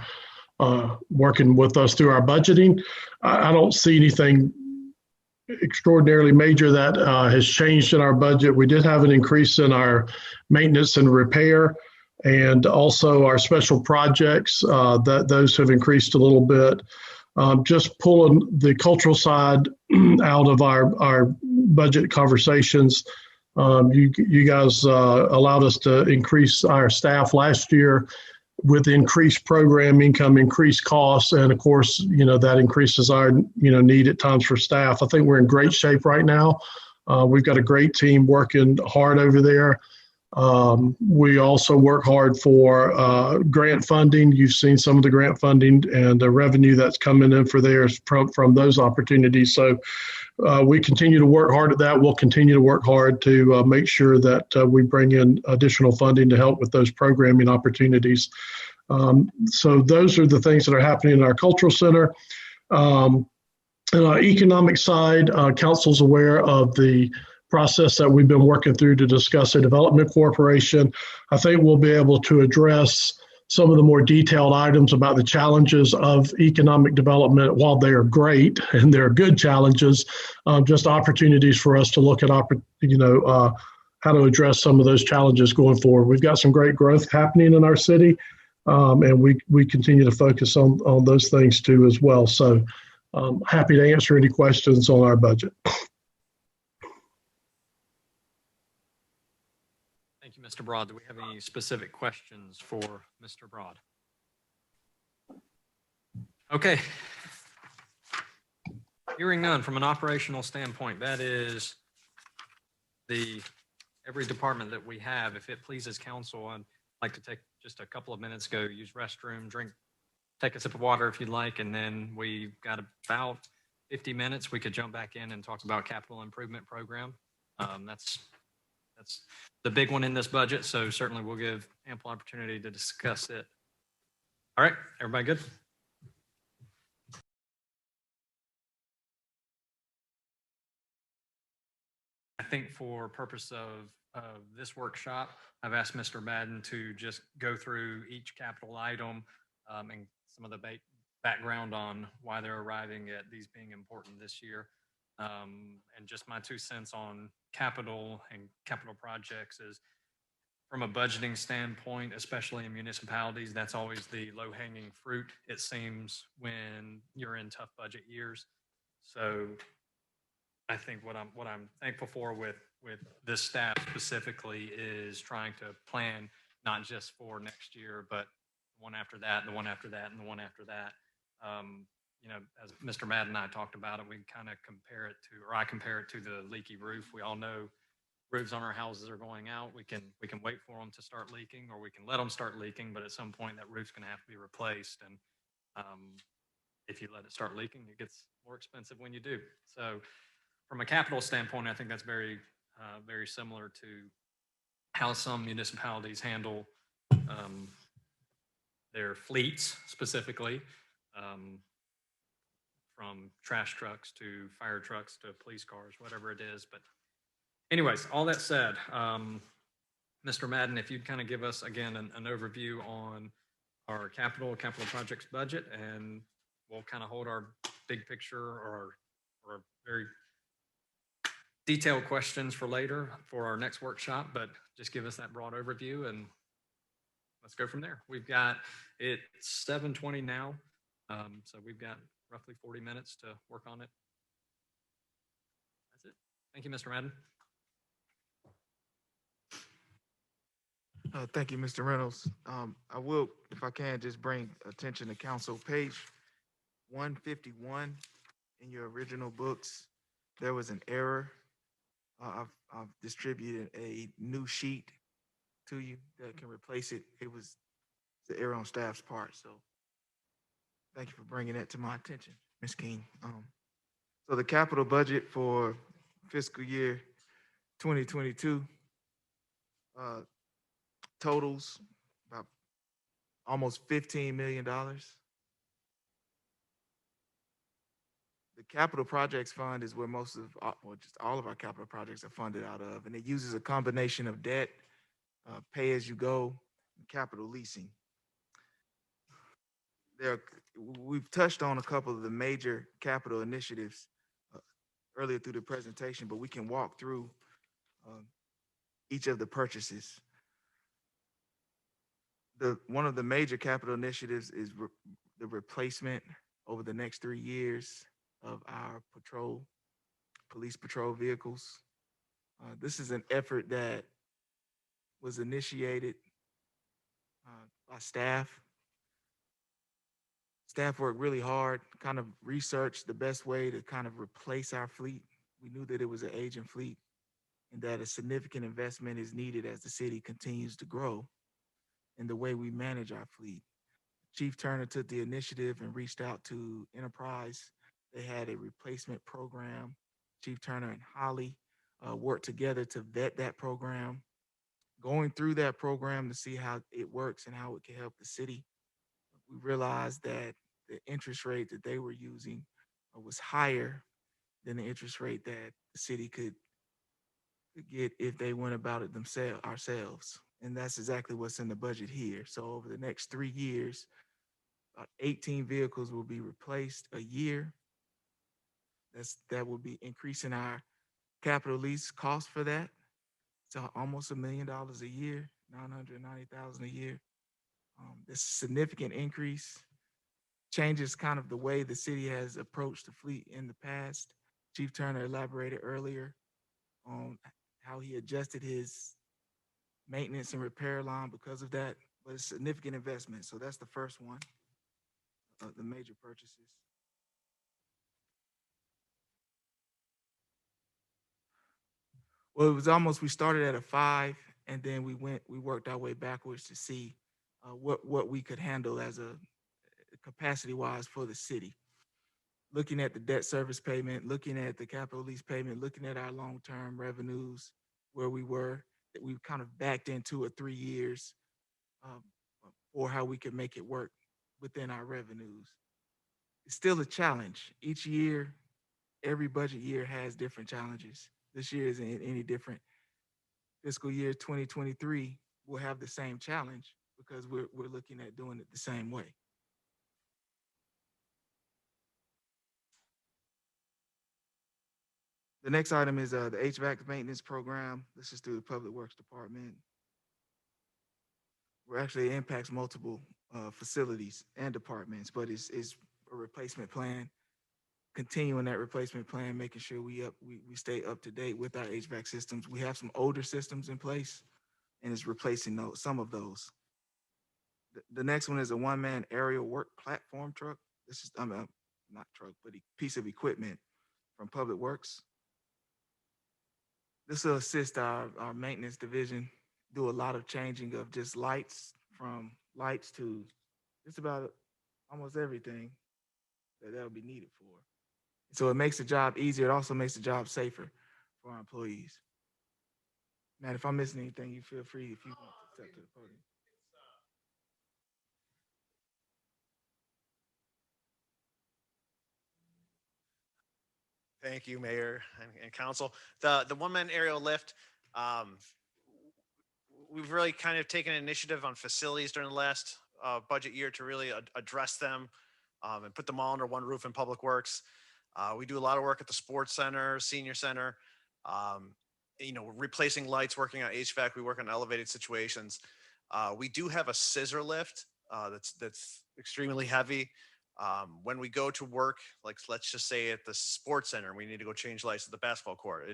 working with us through our budgeting. I don't see anything extraordinarily major that has changed in our budget. We did have an increase in our maintenance and repair, and also our special projects, that those have increased a little bit. Just pulling the cultural side out of our budget conversations. You guys allowed us to increase our staff last year with increased programming come increased costs. And of course, that increases our, need at times for staff. I think we're in great shape right now. We've got a great team working hard over there. We also work hard for grant funding. You've seen some of the grant funding and the revenue that's coming in for there from those opportunities. So we continue to work hard at that. We'll continue to work hard to make sure that we bring in additional funding to help with those programming opportunities. So those are the things that are happening in our cultural center. On our economic side, council's aware of the process that we've been working through to discuss a development corporation. I think we'll be able to address some of the more detailed items about the challenges of economic development. While they are great and they're good challenges, just opportunities for us to look at, how to address some of those challenges going forward. We've got some great growth happening in our city, and we continue to focus on those things too as well. So happy to answer any questions on our budget. Thank you, Mr. Broad. Do we have any specific questions for Mr. Broad? Okay. Hearing none, from an operational standpoint, that is every department that we have. If it pleases council, I'd like to take just a couple of minutes, go use restroom, drink, take a sip of water if you'd like, and then we've got about 50 minutes. We could jump back in and talk about capital improvement program. That's the big one in this budget, so certainly we'll give ample opportunity to discuss it. All right, everybody good? I think for purpose of this workshop, I've asked Mr. Madden to just go through each capital item and some of the background on why they're arriving at these being important this year. And just my 2 cents on capital and capital projects is, from a budgeting standpoint, especially in municipalities, that's always the low-hanging fruit, it seems, when you're in tough budget years. So I think what I'm thankful for with this staff specifically is trying to plan not just for next year, but the one after that, and the one after that, and the one after that. As Mr. Madden and I talked about it, we kind of I compare it to the leaky roof. We all know roofs on our houses are going out. We can wait for them to start leaking, or we can let them start leaking, but at some point that roof's going to have to be replaced. And if you let it start leaking, it gets more expensive when you do. So from a capital standpoint, I think that's very similar to how some municipalities handle their fleets specifically, um, from trash trucks to fire trucks to police cars, whatever it is. But anyways, all that said, Mr. Madden, if you'd kind of give us again an overview on our capital projects budget, and we'll kind of hold our big picture or very detailed questions for later for our next workshop, but just give us that broad overview and let's go from there. We've got, it's 7:20 now, so we've got roughly 40 minutes to work on it. That's it. Thank you, Mr. Madden. Thank you, Mr. Reynolds. I will, if I can, just bring attention to council. Page 151 in your original books, there was an error. I've distributed a new sheet to you that can replace it. It was the error on staff's part, so thank you for bringing that to my attention, Ms. King. So the capital budget for fiscal year 2022 totals about almost $15 million. The capital projects fund is where most of, well, just all of our capital projects are funded out of, and it uses a combination of debt, pay as you go, and capital leasing. We've touched on a couple of the major capital initiatives earlier through the presentation, but we can walk through each of the purchases. One of the major capital initiatives is the replacement over the next 3 years of our police patrol vehicles. This is an effort that was initiated by staff. Staff worked really hard, kind of researched the best way to kind of replace our fleet. We knew that it was an aging fleet and that a significant investment is needed as the city continues to grow in the way we manage our fleet. Chief Turner took the initiative and reached out to Enterprise. They had a replacement program. Chief Turner and Holly worked together to vet that program, going through that program to see how it works and how it can help the city. We realized that the interest rate that they were using was higher than the interest rate that the city could get if they went about it ourselves. And that's exactly what's in the budget here. So over the next 3 years, about 18 vehicles will be replaced a year. That will be increasing our capital lease cost for that. So almost $1 million a year, 990,000 a year. This significant increase changes kind of the way the city has approached the fleet in the past. Chief Turner elaborated earlier on how he adjusted his maintenance and repair line because of that, but it's a significant investment. So that's the first one of the major purchases. Well, it was almost, we started at a 5 and then we worked our way backwards to see what we could handle as a capacity wise for the city. Looking at the debt service payment, looking at the capital lease payment, looking at our long-term revenues, where we were, that we've kind of backed into a 3 years or how we could make it work within our revenues. It's still a challenge. Each year, every budget year has different challenges. This year isn't any different. Fiscal year 2023 will have the same challenge because we're looking at doing it the same way. The next item is the HVAC maintenance program. This is through the Public Works Department. Where actually it impacts multiple facilities and departments, but it's a replacement plan, continuing that replacement plan, making sure we stay up to date with our HVAC systems. We have some older systems in place, and it's replacing some of those. The next one is a one-man aerial work platform truck. This is, not truck, but a piece of equipment from Public Works. This will assist our maintenance division do a lot of changing of just lights, from lights to just about almost everything that would be needed for. So it makes the job easier. It also makes the job safer for our employees. Matt, if I'm missing anything, you feel free if you want to step to the podium. Thank you, Mayor and Council. The one-man aerial lift, um, we've really kind of taken an initiative on facilities during the last budget year to really address them and put them all under one roof in Public Works. We do a lot of work at the sports center, senior center, um, replacing lights, working on HVAC. We work on elevated situations. We do have a scissor lift that's extremely heavy. When we go to work, like let's just say at the sports center, we need to go change lights at the basketball court.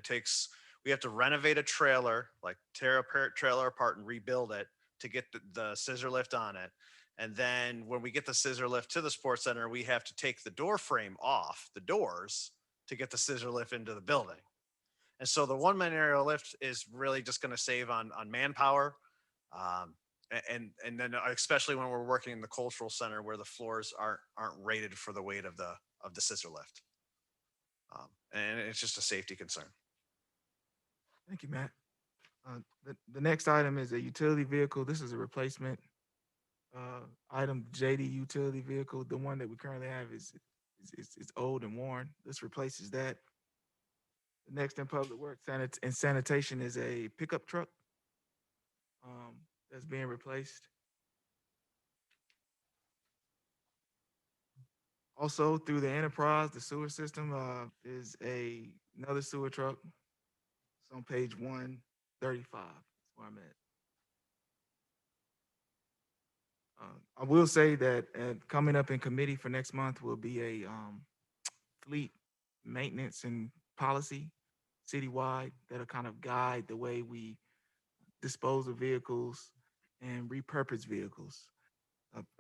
We have to renovate a trailer, like tear a trailer apart and rebuild it to get the scissor lift on it. And then when we get the scissor lift to the sports center, we have to take the door frame off the doors to get the scissor lift into the building. And so the one-man aerial lift is really just going to save on manpower. Um, and then especially when we're working in the cultural center where the floors aren't rated for the weight of the scissor lift. And it's just a safety concern. Thank you, Matt. The next item is a utility vehicle. This is a replacement item, JD utility vehicle. The one that we currently have is old and worn. This replaces that. The next in public works and sanitation is a pickup truck that's being replaced. Also, through the enterprise, the sewer system is another sewer truck. It's on page 135. That's where I'm at. I will say that coming up in committee for next month will be a fleet maintenance and policy citywide that'll kind of guide the way we dispose of vehicles and repurpose vehicles.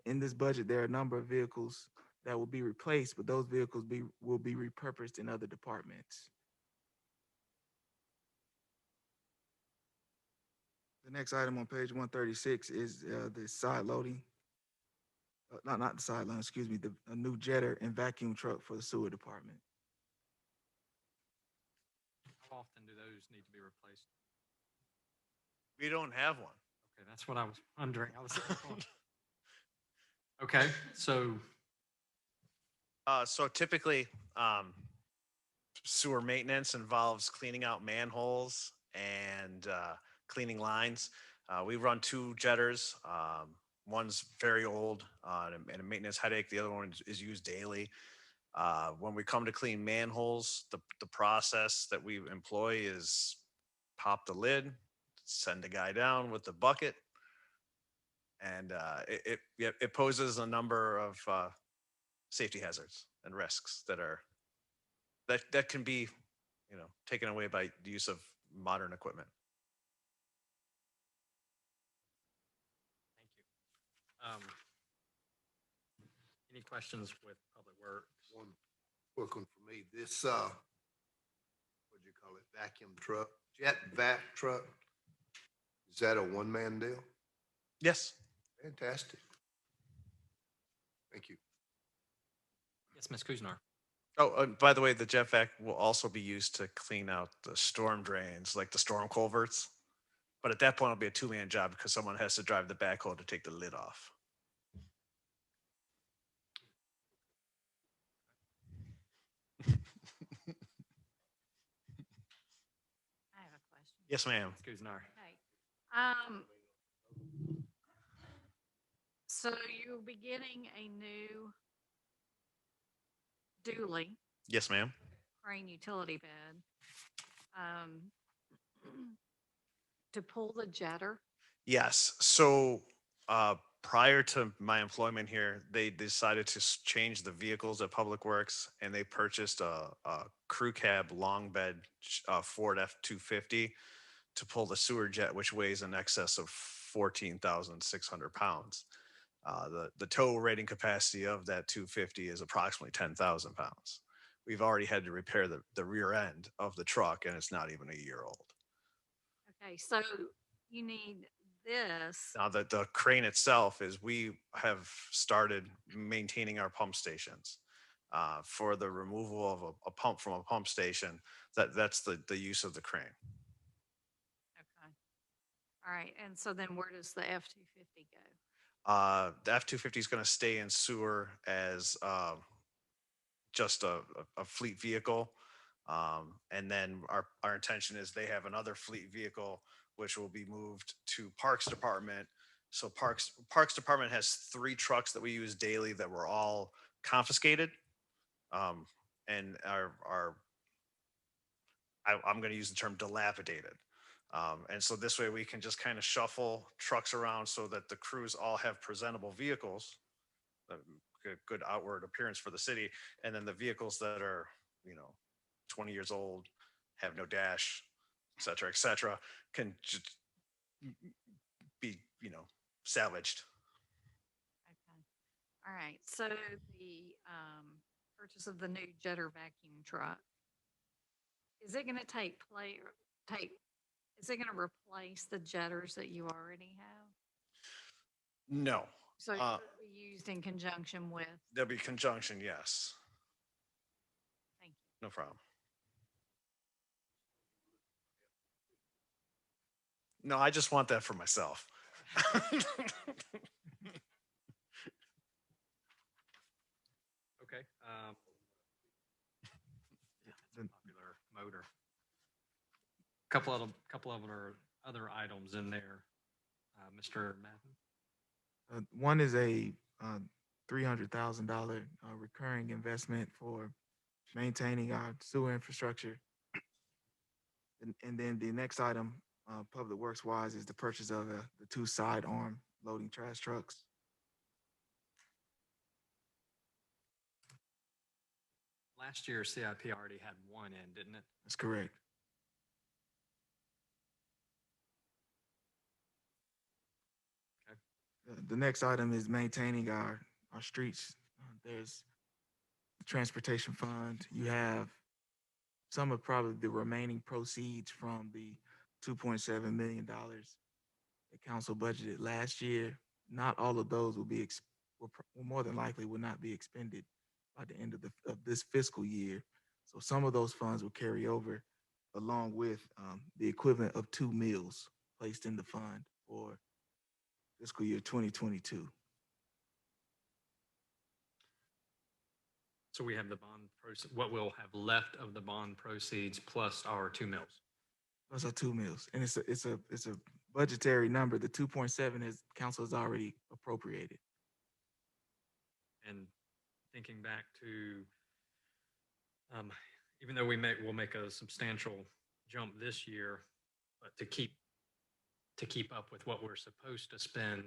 In this budget, there are a number of vehicles that will be replaced, but those vehicles will be repurposed in other departments. The next item on page 136 is the side loading. Not the side loading, excuse me, a new jetter and vacuum truck for the sewer department. How often do those need to be replaced? We don't have one. Okay, that's what I was wondering. Okay, so So typically, sewer maintenance involves cleaning out manholes and cleaning lines. We run two jetters. One's very old and a maintenance headache. The other one is used daily. When we come to clean manholes, the process that we employ is pop the lid, send a guy down with the bucket, and it poses a number of safety hazards and risks that can be, taken away by the use of modern equipment. thank you. Any questions with Public Works? One quick one for me. This, what'd you call it? Vacuum truck, jet vac truck. Is that a one-man deal? Yes. Fantastic. Thank you. Yes, Ms. Kuznar. Oh, by the way, the jet vac will also be used to clean out the storm drains, like the storm culverts. But at that point, it'll be a two-man job because someone has to drive the backhoe to take the lid off. I have a question. Yes, ma'am. Ms. Kuznar. Okay. So you'll be getting a new dually, Yes, ma'am. crane utility bed, to pull the jetter. Yes. So prior to my employment here, they decided to change the vehicles at Public Works, and they purchased a crew cab long bed Ford F-250 to pull the sewer jet, which weighs in excess of 14,600 pounds. The tow rating capacity of that 250 is approximately 10,000 pounds. We've already had to repair the rear end of the truck, and it's not even a year old. Okay, so you need this. Now, the crane itself is, we have started maintaining our pump stations. For the removal of a pump from a pump station, that's the use of the crane. Okay. All right, and so then where does the F-250 go? The F-250 is going to stay in sewer as just a fleet vehicle. And then our intention is they have another fleet vehicle, which will be moved to Parks Department. So Parks Department has 3 trucks that we use daily that were all confiscated. And I'm going to use the term dilapidated. And so this way we can just kind of shuffle trucks around so that the crews all have presentable vehicles, good outward appearance for the city. And then the vehicles that are, 20 years old, have no dash, et cetera, can just be, salvaged. Okay. All right. So the purchase of the new jetter vacuum truck, is it going to is it going to replace the jetters that you already have? No, So it will be used in conjunction with, there'll be conjunction, yes. thank you. No problem. No, I just want that for myself. Okay. Yeah, it's a popular motor. Couple of other items in there. Mr. Madden? One is a $300,000 recurring investment for maintaining our sewer infrastructure. And then the next item, public works wise, is the purchase of the 2 sidearm loading trash trucks. Last year CIP already had one in, didn't it? That's correct. Okay. The next item is maintaining our streets. There's the transportation fund. You have some of probably the remaining proceeds from the $2.7 million that council budgeted last year. Not all of those will more than likely will not be expended by the end of this fiscal year. So some of those funds will carry over, along with the equivalent of 2 mills placed in the fund for fiscal year 2022. So we have the bond proceeds, what we'll have left of the bond proceeds plus our 2 mills. Those are 2 mills, and it's a budgetary number. The 2.7 is council has already appropriated. And thinking back to, even though we'll make a substantial jump this year, but to keep up with what we're supposed to spend,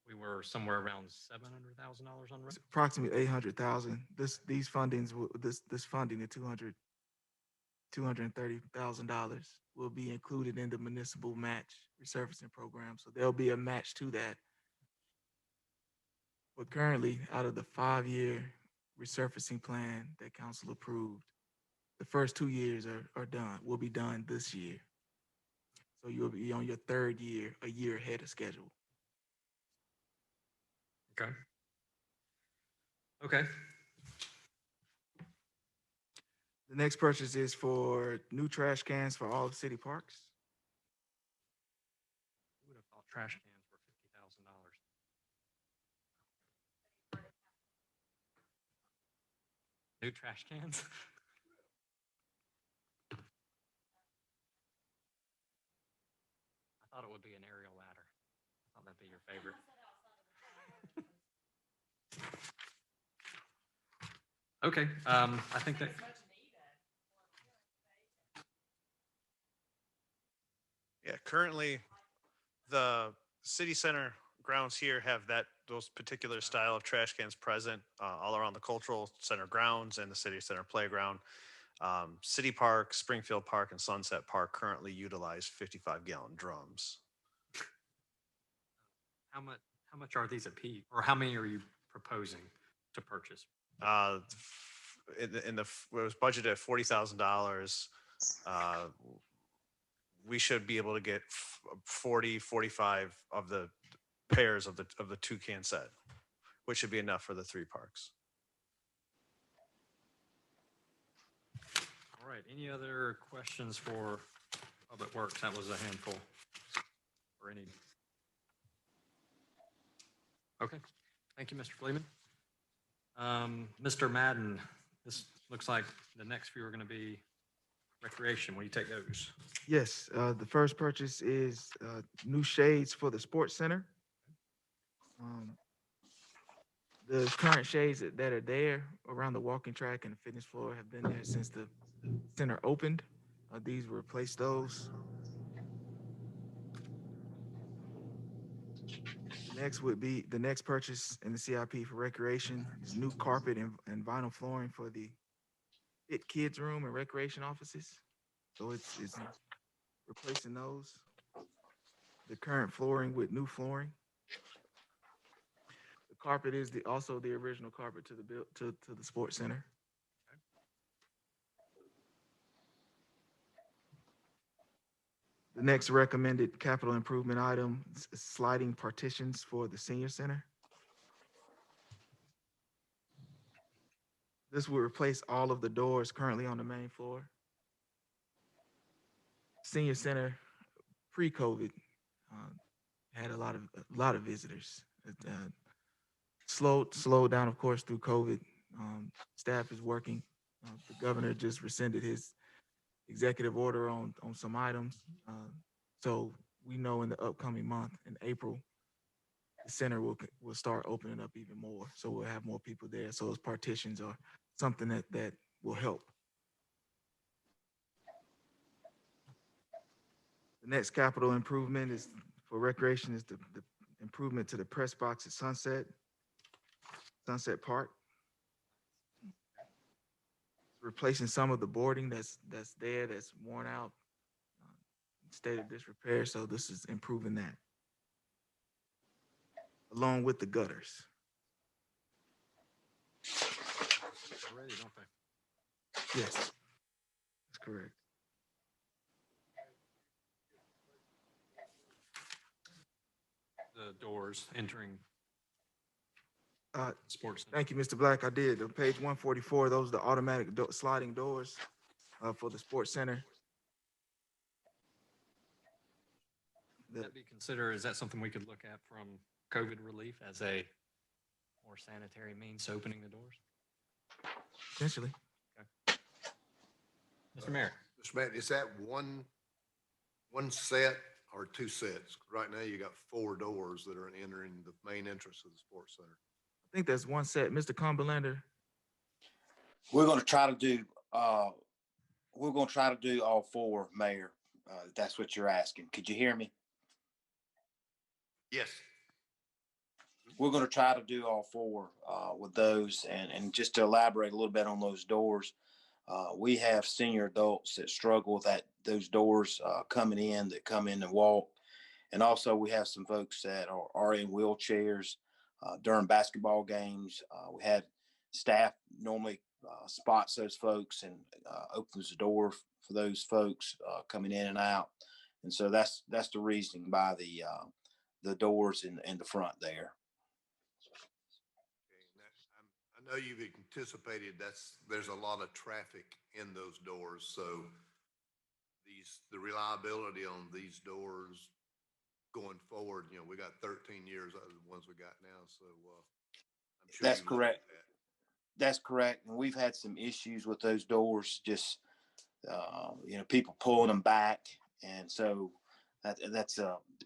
we were somewhere around $700,000 on rent. Approximately 800,000. These fundings, this funding, the $230,000 will be included in the municipal match resurfacing program. So there'll be a match to that. But currently, out of the 5-year resurfacing plan that council approved, the first 2 years are done, will be done this year. So you'll be on your 3rd year, a year ahead of schedule. Okay. Okay. The next purchase is for new trash cans for all the city parks. Who would have thought trash cans were $50,000? New trash cans? I thought it would be an aerial ladder. I thought that'd be your favorite. Okay, I think that. Yeah, currently the city center grounds here have those particular style of trash cans present all around the cultural center grounds and the city center playground. City Park, Springfield Park, and Sunset Park currently utilize 55-gallon drums. How much are these a piece, or how many are you proposing to purchase? It was budgeted at $40,000. We should be able to get 40, 45 of the pairs of the 2-can set, which should be enough for the 3 parks. All right, any other questions for Public Works? That was a handful. Or any? Okay, thank you, Mr. Fleeman. Mr. Madden, this looks like the next few are going to be recreation. Will you take those? Yes, the first purchase is new shades for the sports center. Um, The current shades that are there around the walking track and the fitness floor have been there since the center opened. These will replace those. The next purchase in the CIP for recreation is new carpet and vinyl flooring for the Fit Kids room and recreation offices. So it's replacing those. The current flooring with new flooring. The carpet is also the original carpet to the sports center. The next recommended capital improvement item is sliding partitions for the senior center. This will replace all of the doors currently on the main floor. Senior center pre-COVID had a lot of visitors. Slowed down, of course, through COVID. Staff is working. The governor just rescinded his executive order on some items. So we know in the upcoming month, in April, the center will start opening up even more. So we'll have more people there. So those partitions are something that will help. The next capital improvement is for recreation is the improvement to the press box at Sunset Park. Replacing some of the boarding that's there, that's worn out, state of disrepair. So this is improving that, along with the gutters. Already, don't they? Yes, that's correct. The doors entering sports center. Thank you, Mr. Black. I did. On page 144, those are the automatic sliding doors for the sports center. Would that be considered, is that something we could look at from COVID relief as a more sanitary means to opening the doors? Potentially. Mr. Mayor. Mr. Matt, is that one set or two sets? Right now you got 4 doors that are entering the main entrance of the sports center. I think that's one set. Mr. Cumberlander. We're going to try to do all 4, Mayor. That's what you're asking. Could you hear me? Yes. We're going to try to do all 4 with those. And just to elaborate a little bit on those doors, we have senior adults that struggle with those doors coming in, that come in and walk. And also we have some folks that are in wheelchairs during basketball games. We had staff normally spots those folks and opens the door for those folks coming in and out. And so that's the reasoning by the doors in the front there. I know you've anticipated there's a lot of traffic in those doors. So the reliability on these doors going forward, we got 13 years out of the ones we got now. So I'm sure That's correct. That's correct. And we've had some issues with those doors, just, people pulling them back. And so that's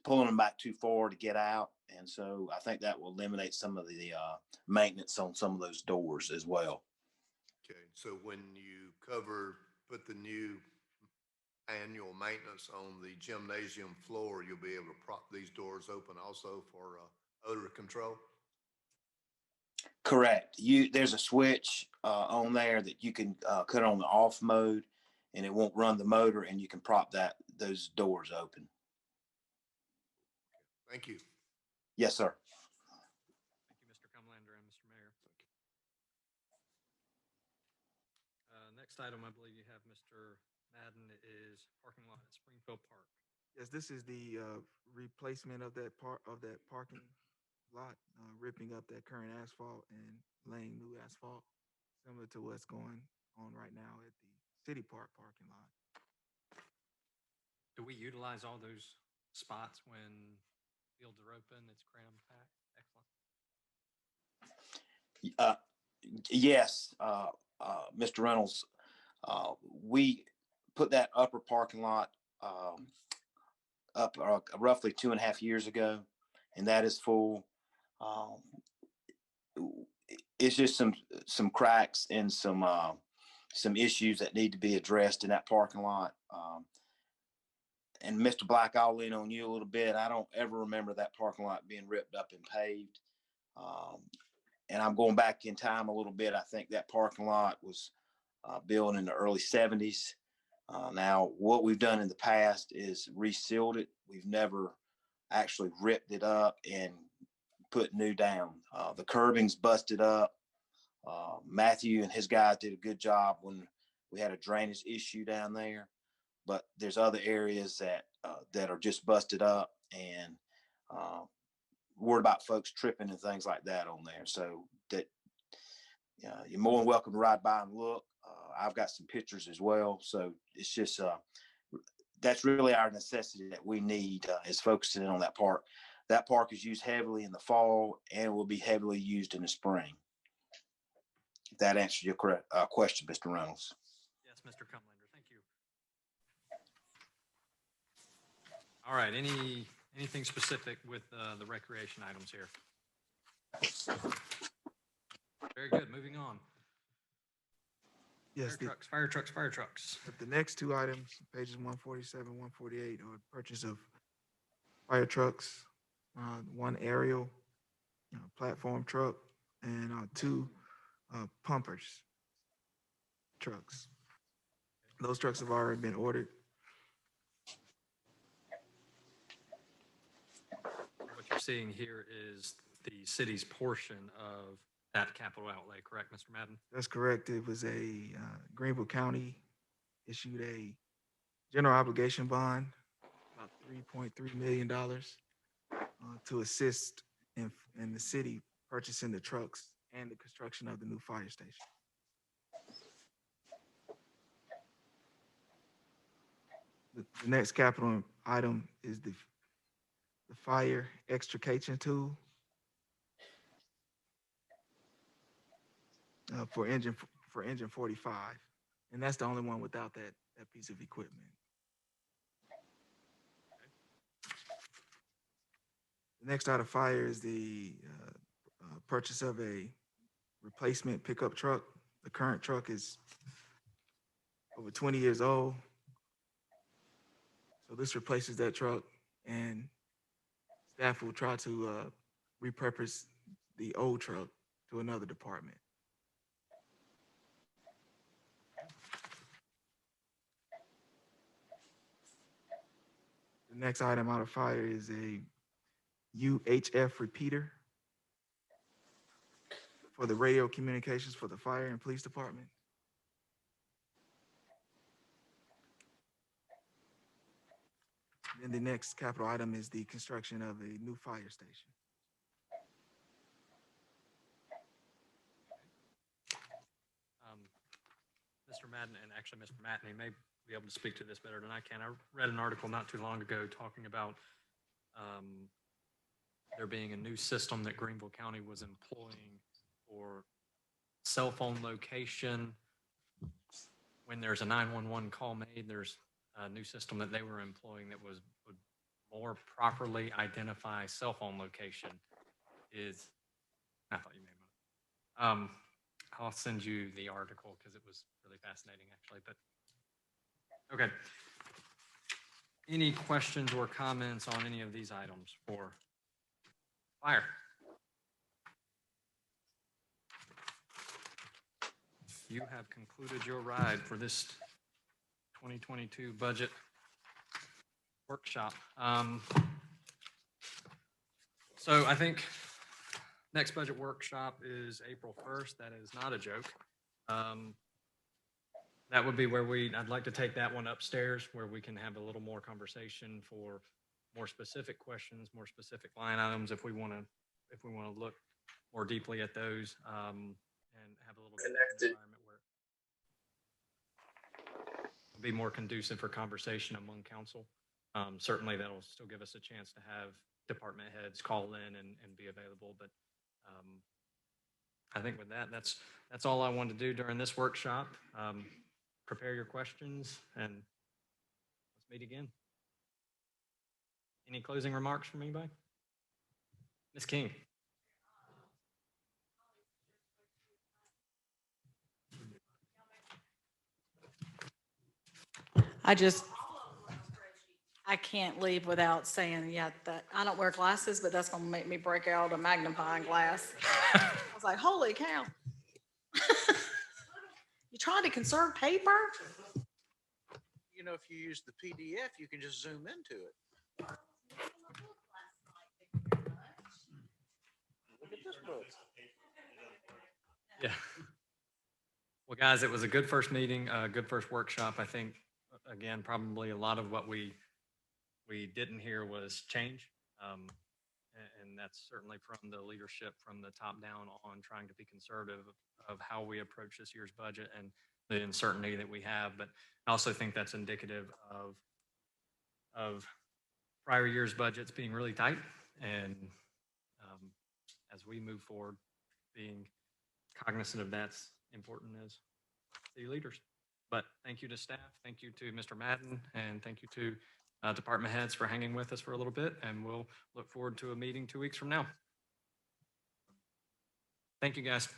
pulling them back too far to get out. And so I think that will eliminate some of the maintenance on some of those doors as well. Okay. So when you put the new annual maintenance on the gymnasium floor, you'll be able to prop these doors open also for odor control? Correct. There's a switch on there that you can cut on the off mode, and it won't run the motor, and you can prop those doors open. Thank you. Yes, sir. Thank you, Mr. Cumlander and Mr. Mayor. Next item, I believe you have Mr. Madden, is parking lot at Springfield Park. Yes, this is the replacement of that parking lot, ripping up that current asphalt and laying new asphalt, similar to what's going on right now at the City Park parking lot. Do we utilize all those spots when fields are open? It's cram packed. Excellent. Yes. Mr. Reynolds, we put that upper parking lot up roughly 2.5 years ago, and that is full. Um, it's just some cracks and some issues that need to be addressed in that parking lot. And Mr. Black, I'll lean on you a little bit. I don't ever remember that parking lot being ripped up and paved. And I'm going back in time a little bit. I think that parking lot was built in the early 70s. Now, what we've done in the past is resealed it. We've never actually ripped it up and put new down. The curbing's busted up. Matthew and his guys did a good job when we had a drainage issue down there, but there's other areas that are just busted up, and worried about folks tripping and things like that on there. So that you're more than welcome to ride by and look. I've got some pictures as well. So it's just that's really our necessity that we need is focusing on that park. That park is used heavily in the fall and will be heavily used in the spring. If that answers your correct question, Mr. Reynolds. Yes, Mr. Cumlander, thank you. All right, anything specific with the recreation items here? Very good, moving on. Yes, Fire trucks. the next two items, pages 147, 148, are purchase of fire trucks, one aerial platform truck, and two pumpers trucks. Those trucks have already been ordered. What you're seeing here is the city's portion of that capital outlay, correct, Mr. Madden? That's correct. It was a Greenville County issued a general obligation bond, about $3.3 million, to assist in the city purchasing the trucks and the construction of the new fire station. The next capital item is the fire extrication tool for engine 45, and that's the only one without that piece of equipment. The next out of fire is the purchase of a replacement pickup truck. The current truck is over 20 years old, so this replaces that truck, and staff will try to repurpose the old truck to another department. The next item out of fire is a UHF repeater for the radio communications for the fire and police department. Then the next capital item is the construction of a new fire station. Mr. Madden, and actually Mr. Matney may be able to speak to this better than I can. I read an article not too long ago talking about there being a new system that Greenville County was employing for cell phone location. When there's a 911 call made, there's a new system that they were employing that would more properly identify cell phone location. I thought you may have. I'll send you the article because it was really fascinating, actually. But okay. Any questions or comments on any of these items for fire? You have concluded your ride for this 2022 budget workshop. So I think next budget workshop is April 1st. That is not a joke. That would be where I'd like to take that one upstairs where we can have a little more conversation for more specific questions, more specific line items if we want to look more deeply at those and have a little bit of an environment where it'll be more conducive for conversation among council. Certainly that'll still give us a chance to have department heads call in and be available, but I think with that, that's all I wanted to do during this workshop. Prepare your questions and let's meet again. Any closing remarks from anybody? Ms. King? I can't leave without saying, yeah, that, I don't wear glasses, but that's gonna make me break out a magnifying glass. I was like, holy cow. You trying to conserve paper? You know, if you use the PDF, you can just zoom into it. Look at this book. Yeah. Well, guys, it was a good first meeting, a good first workshop. I think, again, probably a lot of what we didn't hear was change. And that's certainly from the leadership from the top down on trying to be conservative of how we approach this year's budget and the uncertainty that we have. But I also think that's indicative of prior year's budgets being really tight. And as we move forward, being cognizant of that's important as city leaders. But thank you to staff, thank you to Mr. Madden, and thank you to department heads for hanging with us for a little bit, and we'll look forward to a meeting 2 weeks from now. Thank you, guys.